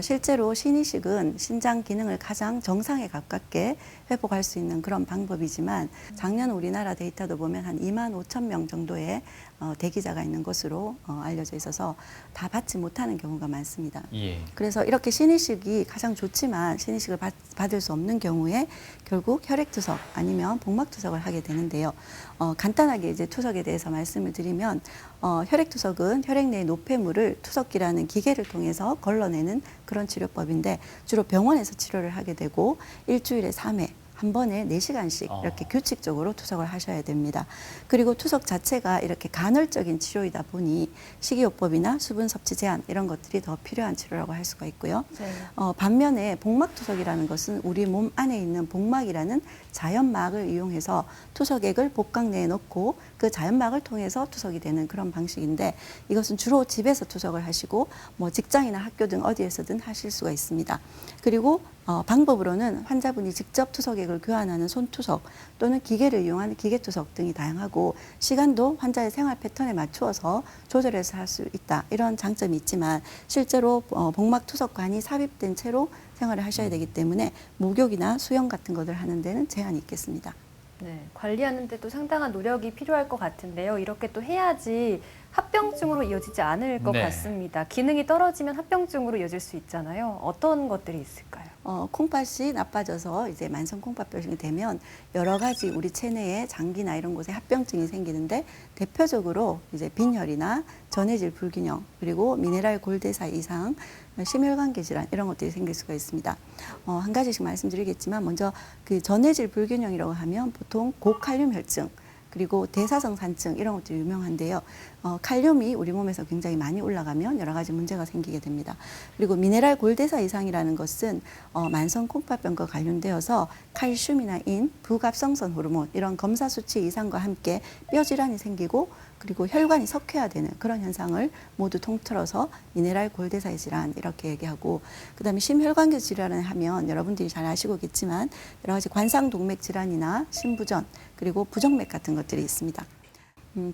실제로 신이식은 신장 기능을 가장 정상에 가깝게 회복할 수 있는 그런 방법이지만, 작년 우리나라 데이터도 보면 한 25,000명 정도의 대기자가 있는 것으로 알려져 있어서 다 받지 못하는 경우가 많습니다. 예. 그래서 이렇게 신의식이 가장 좋지만 신의식을 받을 수 없는 경우에 결국 혈액투석 아니면 복막투석을 하게 되는데요. 간단하게 이제 투석에 대해서 말씀을 드리면 혈액투석은 혈액 내 노폐물을 투석기라는 기계를 통해서 걸러내는 그런 치료법인데 주로 병원에서 치료를 하게 되고 일주일에 3회 한 번에 4시간씩 이렇게 규칙적으로 투석을 하셔야 됩니다. 그리고 투석 자체가 이렇게 간헐적인 치료이다 보니 식이요법이나 수분 섭취 제한 이런 것들이 더 필요한 치료라고 할 수가 있고요. 네. 반면에 복막투석이라는 것은 우리 몸 안에 있는 복막이라는 자연막을 이용해서 투석액을 복강 내에 넣고 그 자연막을 통해서 투석이 되는 그런 방식인데 이것은 주로 집에서 투석을 하시고 뭐 직장이나 학교 등 어디에서든 하실 수가 있습니다. 그리고 방법으로는 환자분이 직접 투석액을 교환하는 손투석 또는 기계를 이용하는 기계투석 등이 다양하고 시간도 환자의 생활 패턴에 맞추어서 조절해서 할 수 있다. 이런 장점이 있지만 실제로 복막투석관이 삽입된 채로 생활을 하셔야 되기 때문에 목욕이나 수영 같은 것을 하는 데는 제한이 있겠습니다. 네, 관리하는데 또 상당한 노력이 필요할 것 같은데요. 이렇게 또 해야지 합병증으로 이어지지 않을 것 네. 같습니다. 기능이 떨어지면 합병증으로 이어질 수 있잖아요. 어떤 것들이 있을까요? 콩팥이 나빠져서 이제 만성 콩팥병이 되면 여러 가지 우리 체내에 장기나 이런 곳에 합병증이 생기는데 대표적으로 이제 빈혈이나 전해질 불균형 그리고 미네랄 골대사 이상, 심혈관계 질환 이런 것들이 생길 수가 있습니다. 한 가지씩 말씀드리겠지만 먼저 그 전해질 불균형이라고 하면 보통 고칼륨 혈증 그리고 대사성산증 이런 것들이 유명한데요. 칼륨이 우리 몸에서 굉장히 많이 올라가면 여러 가지 문제가 생기게 됩니다. 그리고 미네랄 골대사 이상이라는 것은 만성 콩팥병과 관련되어서 칼슘이나 인, 부갑성선 호르몬 이런 검사 수치 이상과 함께 뼈 질환이 생기고 그리고 혈관이 석회화되는 그런 현상을 모두 통틀어서 미네랄 골대사 질환 이렇게 얘기하고 그다음에 심혈관계 질환을 하면 여러분들이 잘 아시고겠지만 여러 가지 관상동맥 질환이나 심부전 그리고 부정맥 같은 것들이 있습니다.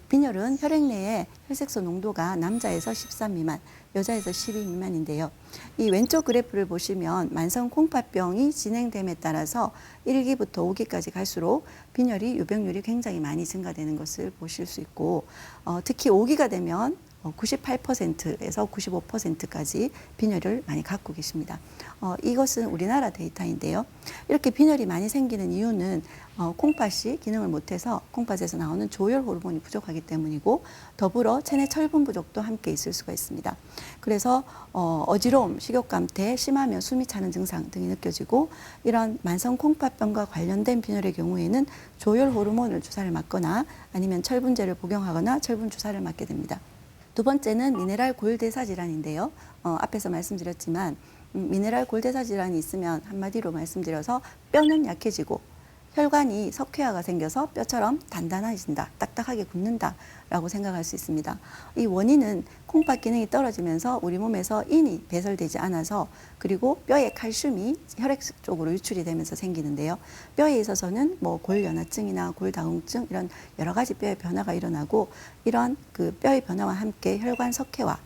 빈혈은 혈액 내에 혈색소 농도가 남자에서 13 미만, 여자에서 12 미만인데요. 이 왼쪽 그래프를 보시면 만성 콩팥병이 진행됨에 따라서 1기부터 5기까지 갈수록 빈혈이 유병률이 굉장히 많이 증가되는 것을 보실 수 있고 특히 5기가 되면 98%에서 95%까지 빈혈을 많이 갖고 계십니다. 이것은 우리나라 데이터인데요. 이렇게 빈혈이 많이 생기는 이유는 콩팥이 기능을 못해서 콩팥에서 나오는 조혈 호르몬이 부족하기 때문이고 더불어 체내 철분 부족도 함께 있을 수가 있습니다. 그래서 어지러움, 식욕감퇴, 심하면 숨이 차는 증상 등이 느껴지고 이런 만성 콩팥병과 관련된 빈혈의 경우에는 조혈 호르몬을 주사를 맞거나 아니면 철분제를 복용하거나 철분 주사를 맞게 됩니다. 두 번째는 미네랄 골대사 질환인데요. 앞에서 말씀드렸지만 미네랄 골대사 질환이 있으면 한마디로 말씀드려서 뼈는 약해지고 혈관이 석회화가 생겨서 뼈처럼 단단해진다, 딱딱하게 굳는다라고 생각할 수 있습니다. 이 원인은 콩팥 기능이 떨어지면서 우리 몸에서 인이 배설되지 않아서 그리고 뼈의 칼슘이 혈액 쪽으로 유출이 되면서 생기는데요. 뼈에 있어서는 뭐 골연화증이나 골다공증 이런 여러 가지 뼈의 변화가 일어나고 이런 그 뼈의 변화와 함께 혈관 석회화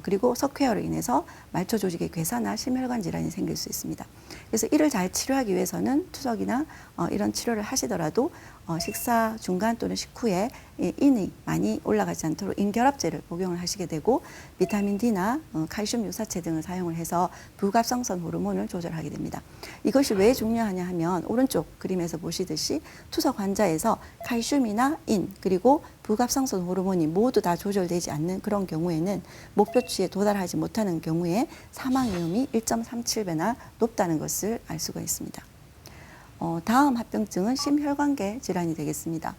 그리고 석회화로 인해서 말초 조직의 괴사나 심혈관 질환이 생길 수 있습니다. 그래서 이를 잘 치료하기 위해서는 투석이나 이런 치료를 하시더라도 식사 중간 또는 식후에 인이 많이 올라가지 않도록 인결합제를 복용을 하시게 되고 비타민 D나 칼슘 유사체 등을 사용을 해서 부갑성선 호르몬을 조절하게 됩니다. 이것이 왜 중요하냐 하면 오른쪽 그림에서 보시듯이 투석 환자에서 칼슘이나 인 그리고 부갑성선 호르몬이 모두 다 조절되지 않는 그런 경우에는 목표치에 도달하지 못하는 경우에 사망 위험이 1.37배나 높다는 것을 알 수가 있습니다. 다음 합병증은 심혈관계 질환이 되겠습니다.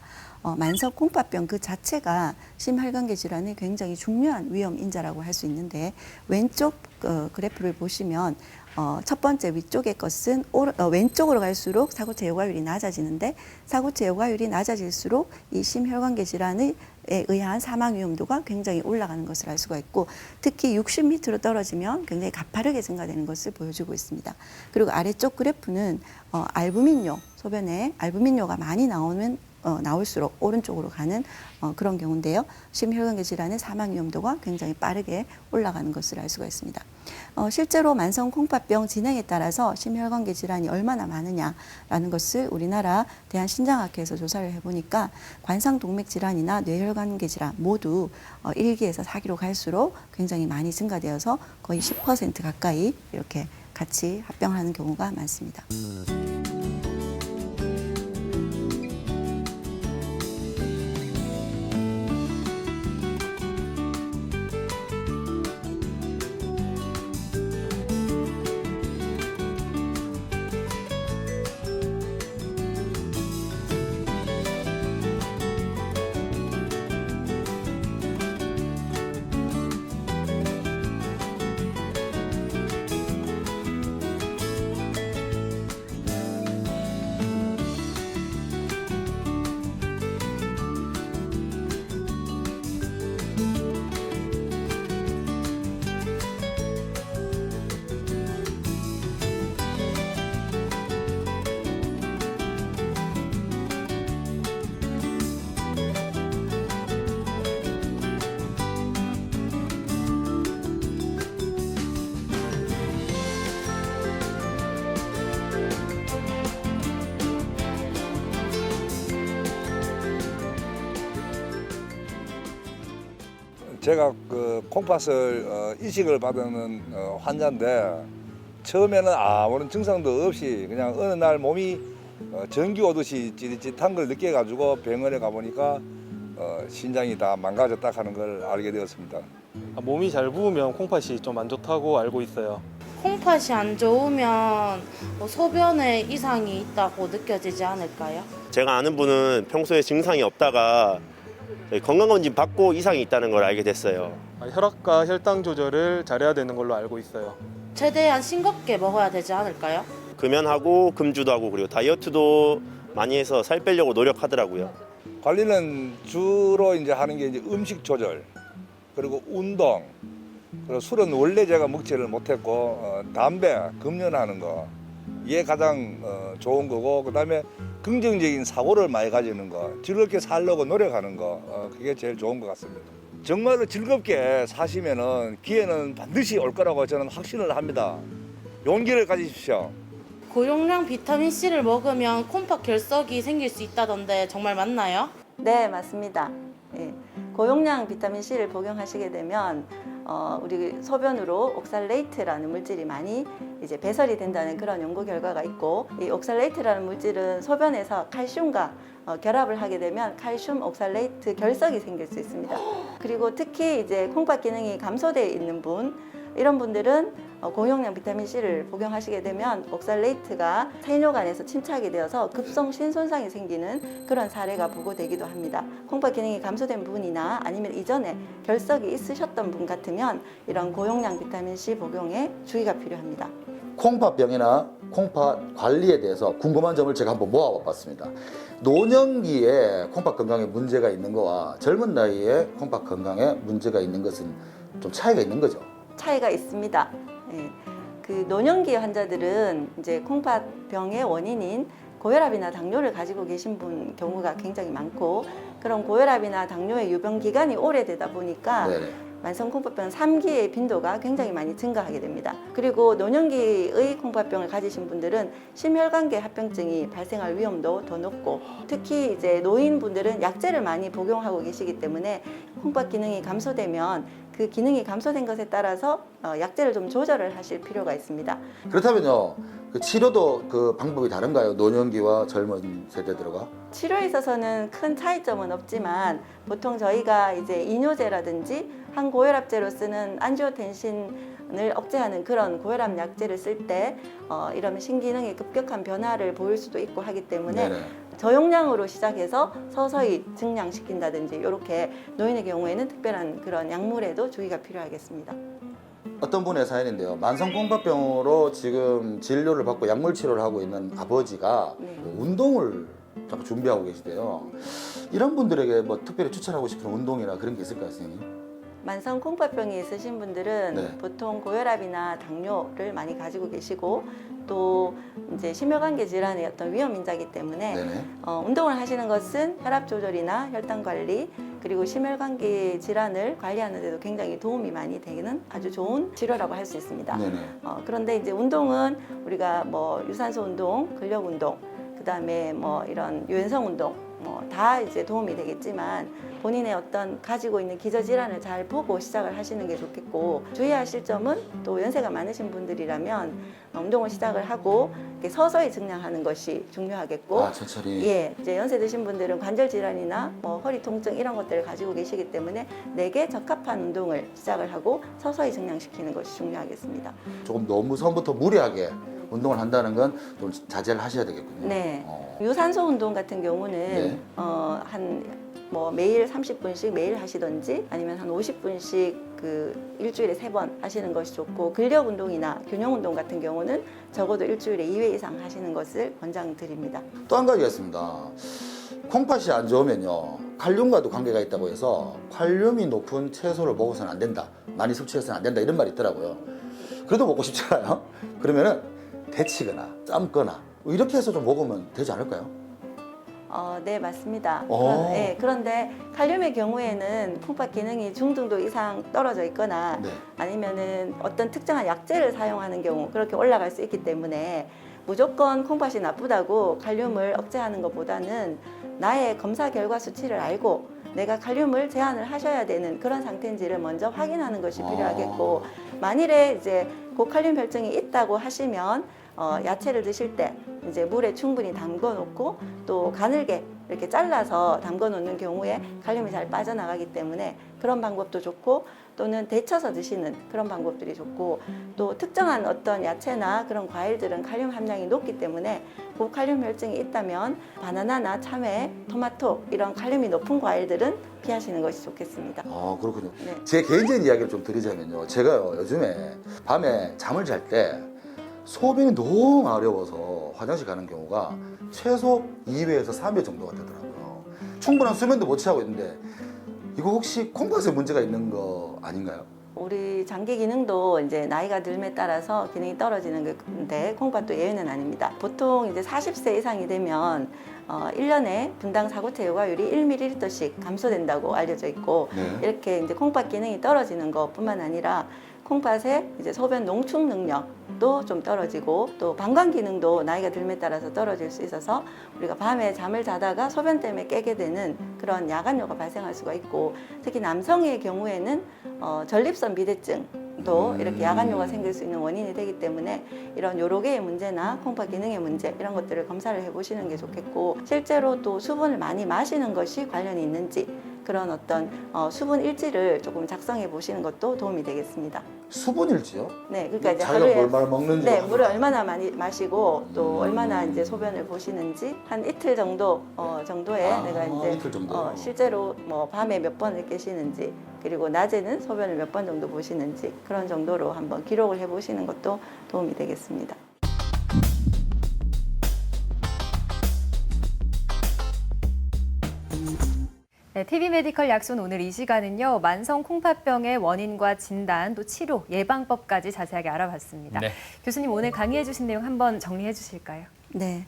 만성 콩팥병 그 자체가 심혈관계 질환의 굉장히 중요한 위험 인자라고 할 수 있는데 왼쪽 그래프를 보시면 첫 번째 위쪽의 것은 왼쪽으로 갈수록 사고체 여과율이 낮아지는데 사고체 여과율이 낮아질수록 이 심혈관계 질환에 의한 사망 위험도가 굉장히 올라가는 것을 알 수가 있고 특히 60 밑으로 떨어지면 굉장히 가파르게 증가되는 것을 보여주고 있습니다. 그리고 아래쪽 그래프는 알부민뇨, 소변에 알부민뇨가 많이 나오는 나올수록 오른쪽으로 가는 그런 경우인데요. 심혈관계 질환의 사망 위험도가 굉장히 빠르게 올라가는 것을 알 수가 있습니다. 실제로 만성 콩팥병 진행에 따라서 심혈관계 질환이 얼마나 많으냐라는 것을 우리나라 대한신장학회에서 조사를 해보니까 관상동맥 질환이나 뇌혈관계 질환 모두 1기에서 4기로 갈수록 굉장히 많이 증가되어서 거의 10% 가까이 이렇게 같이 합병하는 경우가 많습니다. 제가 그 콩팥을 이식을 받은 환자인데 처음에는 아무런 증상도 없이 그냥 어느 날 몸이 전기 오듯이 찌릿찌릿한 걸 느껴가지고 병원에 가보니까 신장이 다 망가졌다 하는 걸 알게 되었습니다. 몸이 잘 부으면 콩팥이 좀 안 좋다고 알고 있어요. 콩팥이 안 좋으면 소변에 이상이 있다고 느껴지지 않을까요? 제가 아는 분은 평소에 증상이 없다가 건강검진 받고 이상이 있다는 걸 알게 됐어요. 혈압과 혈당 조절을 잘해야 되는 걸로 알고 있어요. 최대한 싱겁게 먹어야 되지 않을까요? 금연하고 금주도 하고 그리고 다이어트도 많이 해서 살 빼려고 노력하더라고요. 관리는 주로 이제 하는 게 이제 음식 조절, 그리고 운동, 그리고 술은 원래 제가 먹지를 못했고 담배, 금연하는 거 이게 가장 좋은 거고, 그다음에 긍정적인 사고를 많이 가지는 거, 즐겁게 살려고 노력하는 거, 그게 제일 좋은 것 같습니다. 정말로 즐겁게 사시면은 기회는 반드시 올 거라고 저는 확신을 합니다. 용기를 가지십시오. 고용량 비타민C를 먹으면 콩팥 결석이 생길 수 있다던데 정말 맞나요? 네, 맞습니다. 예. 고용량 비타민C를 복용하시게 되면 우리 소변으로 옥살레이트라는 물질이 많이 이제 배설이 된다는 그런 연구 결과가 있고, 이 옥살레이트라는 물질은 소변에서 칼슘과 결합을 하게 되면 칼슘 옥살레이트 결석이 생길 수 있습니다. 그리고 특히 이제 콩팥 기능이 감소되어 있는 분, 이런 분들은 고용량 비타민C를 복용하시게 되면 옥살레이트가 세뇨관에서 침착이 되어서 급성신 손상이 생기는 그런 사례가 보고되기도 합니다. 콩팥 기능이 감소된 분이나 아니면 이전에 결석이 있으셨던 분 같으면 이런 고용량 비타민C 복용에 주의가 필요합니다. 콩팥병이나 콩팥 관리에 대해서 궁금한 점을 제가 한번 모아봤습니다. 노년기에 콩팥 건강에 문제가 있는 거와 젊은 나이에 콩팥 건강에 문제가 있는 것은 좀 차이가 있는 거죠? 차이가 있습니다. 예. 그 노년기 환자들은 이제 콩팥병의 원인인 고혈압이나 당뇨를 가지고 계신 분 경우가 굉장히 많고, 그런 고혈압이나 당뇨의 유병 기간이 오래되다 보니까 네네. 만성 콩팥병 3기의 빈도가 굉장히 많이 증가하게 됩니다. 그리고 노년기의 콩팥병을 가지신 분들은 심혈관계 합병증이 발생할 위험도 더 높고, 특히 이제 노인분들은 약제를 많이 복용하고 계시기 때문에 콩팥 기능이 감소되면 그 기능이 감소된 것에 따라서 약제를 좀 조절을 하실 필요가 있습니다. 그렇다면요, 그 치료도 그 방법이 다른가요? 노년기와 젊은 세대들과? 치료에 있어서는 큰 차이점은 없지만 보통 저희가 이제 이뇨제라든지 항고혈압제로 쓰는 안지오텐신을 억제하는 그런 고혈압 약제를 쓸 때 이런 신기능의 급격한 변화를 보일 수도 있고 하기 때문에 네네. 저용량으로 시작해서 서서히 증량시킨다든지, 이렇게 노인의 경우에는 특별한 그런 약물에도 주의가 필요하겠습니다. 어떤 분의 사연인데요. 만성 콩팥병으로 지금 진료를 받고 약물 치료를 하고 있는 아버지가 네. 운동을 자꾸 준비하고 계시대요. 이런 분들에게 뭐 특별히 추천하고 싶은 운동이나 그런 게 있을까요, 선생님? 만성 콩팥병이 있으신 분들은 네. 보통 고혈압이나 당뇨를 많이 가지고 계시고 또 이제 심혈관계 질환의 어떤 위험 인자이기 때문에 네네. 운동을 하시는 것은 혈압 조절이나 혈당 관리 그리고 심혈관계 질환을 관리하는 데도 굉장히 도움이 많이 되는 아주 좋은 치료라고 할 수 있습니다. 네네. 그런데 이제 운동은 우리가 뭐 유산소 운동, 근력 운동, 그다음에 뭐 이런 유연성 운동 다 이제 도움이 되겠지만 본인의 어떤 가지고 있는 기저질환을 잘 보고 시작을 하시는 게 좋겠고 주의하실 점은 또 연세가 많으신 분들이라면 운동을 시작을 하고 이렇게 서서히 증량하는 것이 중요하겠고 아, 천천히. 예, 이제 연세 드신 분들은 관절 질환이나 뭐 허리 통증 이런 것들을 가지고 계시기 때문에 내게 적합한 운동을 시작을 하고 서서히 증량시키는 것이 중요하겠습니다. 조금 너무 처음부터 무리하게 운동을 한다는 건 좀 자제를 하셔야 되겠군요. 네. 유산소 운동 같은 경우는 네. 뭐 매일 30분씩 매일 하시던지 아니면 한 50분씩 그 일주일에 3번 하시는 것이 좋고 근력 운동이나 균형 운동 같은 경우는 적어도 일주일에 2회 이상 하시는 것을 권장드립니다. 또 한 가지가 있습니다. 콩팥이 안 좋으면요 칼륨과도 관계가 있다고 해서 칼륨이 높은 채소를 먹어서는 안 된다, 많이 섭취해서는 안 된다 이런 말이 있더라고요. 그래도 먹고 싶잖아요. 그러면은 데치거나 삶거나 이렇게 해서 좀 먹으면 되지 않을까요? 네, 맞습니다. 오. 그런데 칼륨의 경우에는 콩팥 기능이 중등도 이상 떨어져 있거나 네. 아니면은 어떤 특정한 약재를 사용하는 경우 그렇게 올라갈 수 있기 때문에 무조건 콩팥이 나쁘다고 칼륨을 억제하는 것보다는 나의 검사 결과 수치를 알고 내가 칼륨을 제한을 하셔야 되는 그런 상태인지를 먼저 확인하는 것이 필요하겠고 만일에 이제 고칼륨 혈증이 있다고 하시면 야채를 드실 때 이제 물에 충분히 담궈 놓고 또 가늘게 이렇게 잘라서 담궈 놓는 경우에 칼륨이 잘 빠져나가기 때문에 그런 방법도 좋고 또는 데쳐서 드시는 그런 방법들이 좋고 또 특정한 어떤 야채나 그런 과일들은 칼륨 함량이 높기 때문에 고칼륨 혈증이 있다면 바나나나 참외, 토마토 이런 칼륨이 높은 과일들은 피하시는 것이 좋겠습니다. 아, 그렇군요. 네. 제 개인적인 이야기를 좀 드리자면요. 제가요, 요즘에 밤에 잠을 잘 때 소변이 너무 마려워서 화장실 가는 경우가 최소 2회에서 3회 정도가 되더라고요. 충분한 수면도 못 취하고 있는데 이거 혹시 콩팥에 문제가 있는 거 아닌가요? 우리 장기 기능도 이제 나이가 들에 따라서 기능이 떨어지는 건데 콩팥도 예외는 아닙니다. 보통 이제 40세 이상이 되면 1년에 분당 사고체 요과율이 1ml씩 감소된다고 알려져 있고 네. 이렇게 이제 콩팥 기능이 떨어지는 것뿐만 아니라 콩팥의 이제 소변 농축 능력도 좀 떨어지고 또 방광 기능도 나이가 들에 따라서 떨어질 수 있어서 우리가 밤에 잠을 자다가 소변 때문에 깨게 되는 그런 야간뇨가 발생할 수가 있고 특히 남성의 경우에는 전립선 비대증도 이렇게 야간뇨가 생길 수 있는 원인이 되기 때문에 이런 여러 개의 문제나 콩팥 기능의 문제 이런 것들을 검사를 해보시는 게 좋겠고 실제로 또 수분을 많이 마시는 것이 관련이 있는지 그런 어떤 수분 일지를 조금 작성해 보시는 것도 도움이 되겠습니다. 수분일지요? 네, 그러니까 이제 자기가 하루에 뭘 먹는지. 네, 물을 얼마나 많이 마시고 또 얼마나 이제 소변을 보시는지 한 이틀 정도 정도에 내가 이제 이틀 정도. 실제로 뭐 밤에 몇 번을 깨시는지 그리고 낮에는 소변을 몇 번 정도 보시는지 그런 정도로 한번 기록을 해 보시는 것도 도움이 되겠습니다. 네, TV 메디컬 약손 오늘 이 시간은요. 만성 콩팥병의 원인과 진단, 또 치료, 예방법까지 자세하게 알아봤습니다. 네. 교수님 오늘 강의해 주신 내용 한번 정리해 주실까요? 네.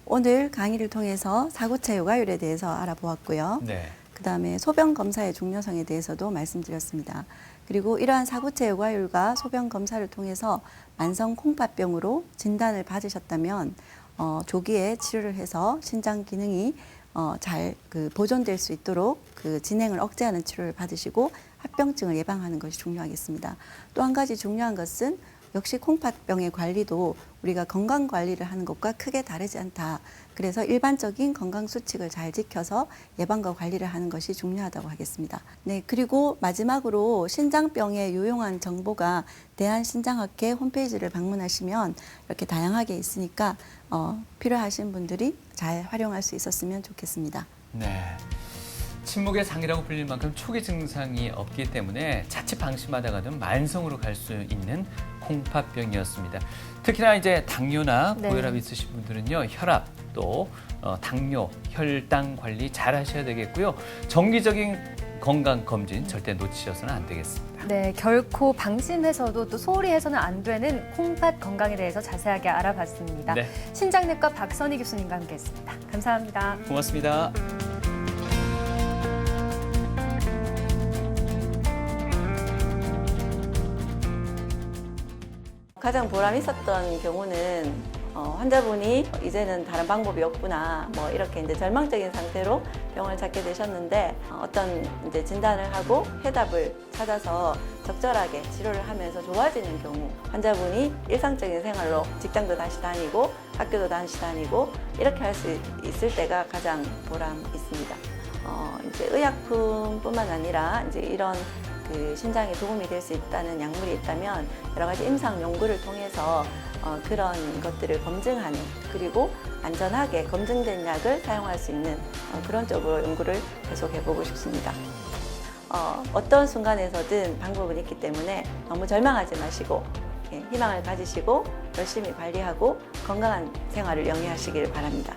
오늘 강의를 통해서 사고체 요과율에 대해서 알아보았고요. 네. 그다음에 소변 검사의 중요성에 대해서도 말씀드렸습니다. 그리고 이러한 사고체 요과율과 소변 검사를 통해서 만성 콩팥병으로 진단을 받으셨다면 조기에 치료를 해서 신장 기능이 잘 보존될 수 있도록 그 진행을 억제하는 치료를 받으시고 합병증을 예방하는 것이 중요하겠습니다. 또 한 가지 중요한 것은 역시 콩팥병의 관리도 우리가 건강 관리를 하는 것과 크게 다르지 않다. 그래서 일반적인 건강 수칙을 잘 지켜서 예방과 관리를 하는 것이 중요하다고 하겠습니다. 네, 그리고 마지막으로 신장병의 유용한 정보가 대한신장학회 홈페이지를 방문하시면 이렇게 다양하게 있으니까 필요하신 분들이 잘 활용할 수 있었으면 좋겠습니다. 네. 침묵의 장이라고 불릴 만큼 초기 증상이 없기 때문에 자칫 방심하다가는 만성으로 갈 수 있는 콩팥병이었습니다. 특히나 이제 당뇨나 네. 고혈압 있으신 분들은요, 혈압 또 당뇨, 혈당 관리 잘 하셔야 되겠고요. 정기적인 건강 검진 절대 놓치셔서는 안 되겠습니다. 네, 결코 방심해서도 또 소홀히 해서는 안 되는 콩팥 건강에 대해서 자세하게 알아봤습니다. 네. 신장내과 박선희 교수님과 함께했습니다. 감사합니다. 고맙습니다. 가장 보람 있었던 경우는 환자분이 이제는 다른 방법이 없구나, 뭐 이렇게 이제 절망적인 상태로 병원을 찾게 되셨는데 어떤 이제 진단을 하고 해답을 찾아서 적절하게 치료를 하면서 좋아지는 경우, 환자분이 일상적인 생활로 직장도 다시 다니고 학교도 다시 다니고 이렇게 할 수 있을 때가 가장 보람 있습니다. 이제 의약품뿐만 아니라 이제 이런 신장에 도움이 될 수 있다는 약물이 있다면 여러 가지 임상 연구를 통해서 그런 것들을 검증하는, 그리고 안전하게 검증된 약을 사용할 수 있는 그런 쪽으로 연구를 계속 해보고 싶습니다. 어떤 순간에서든 방법은 있기 때문에 너무 절망하지 마시고 희망을 가지시고 열심히 관리하고 건강한 생활을 영위하시길 바랍니다.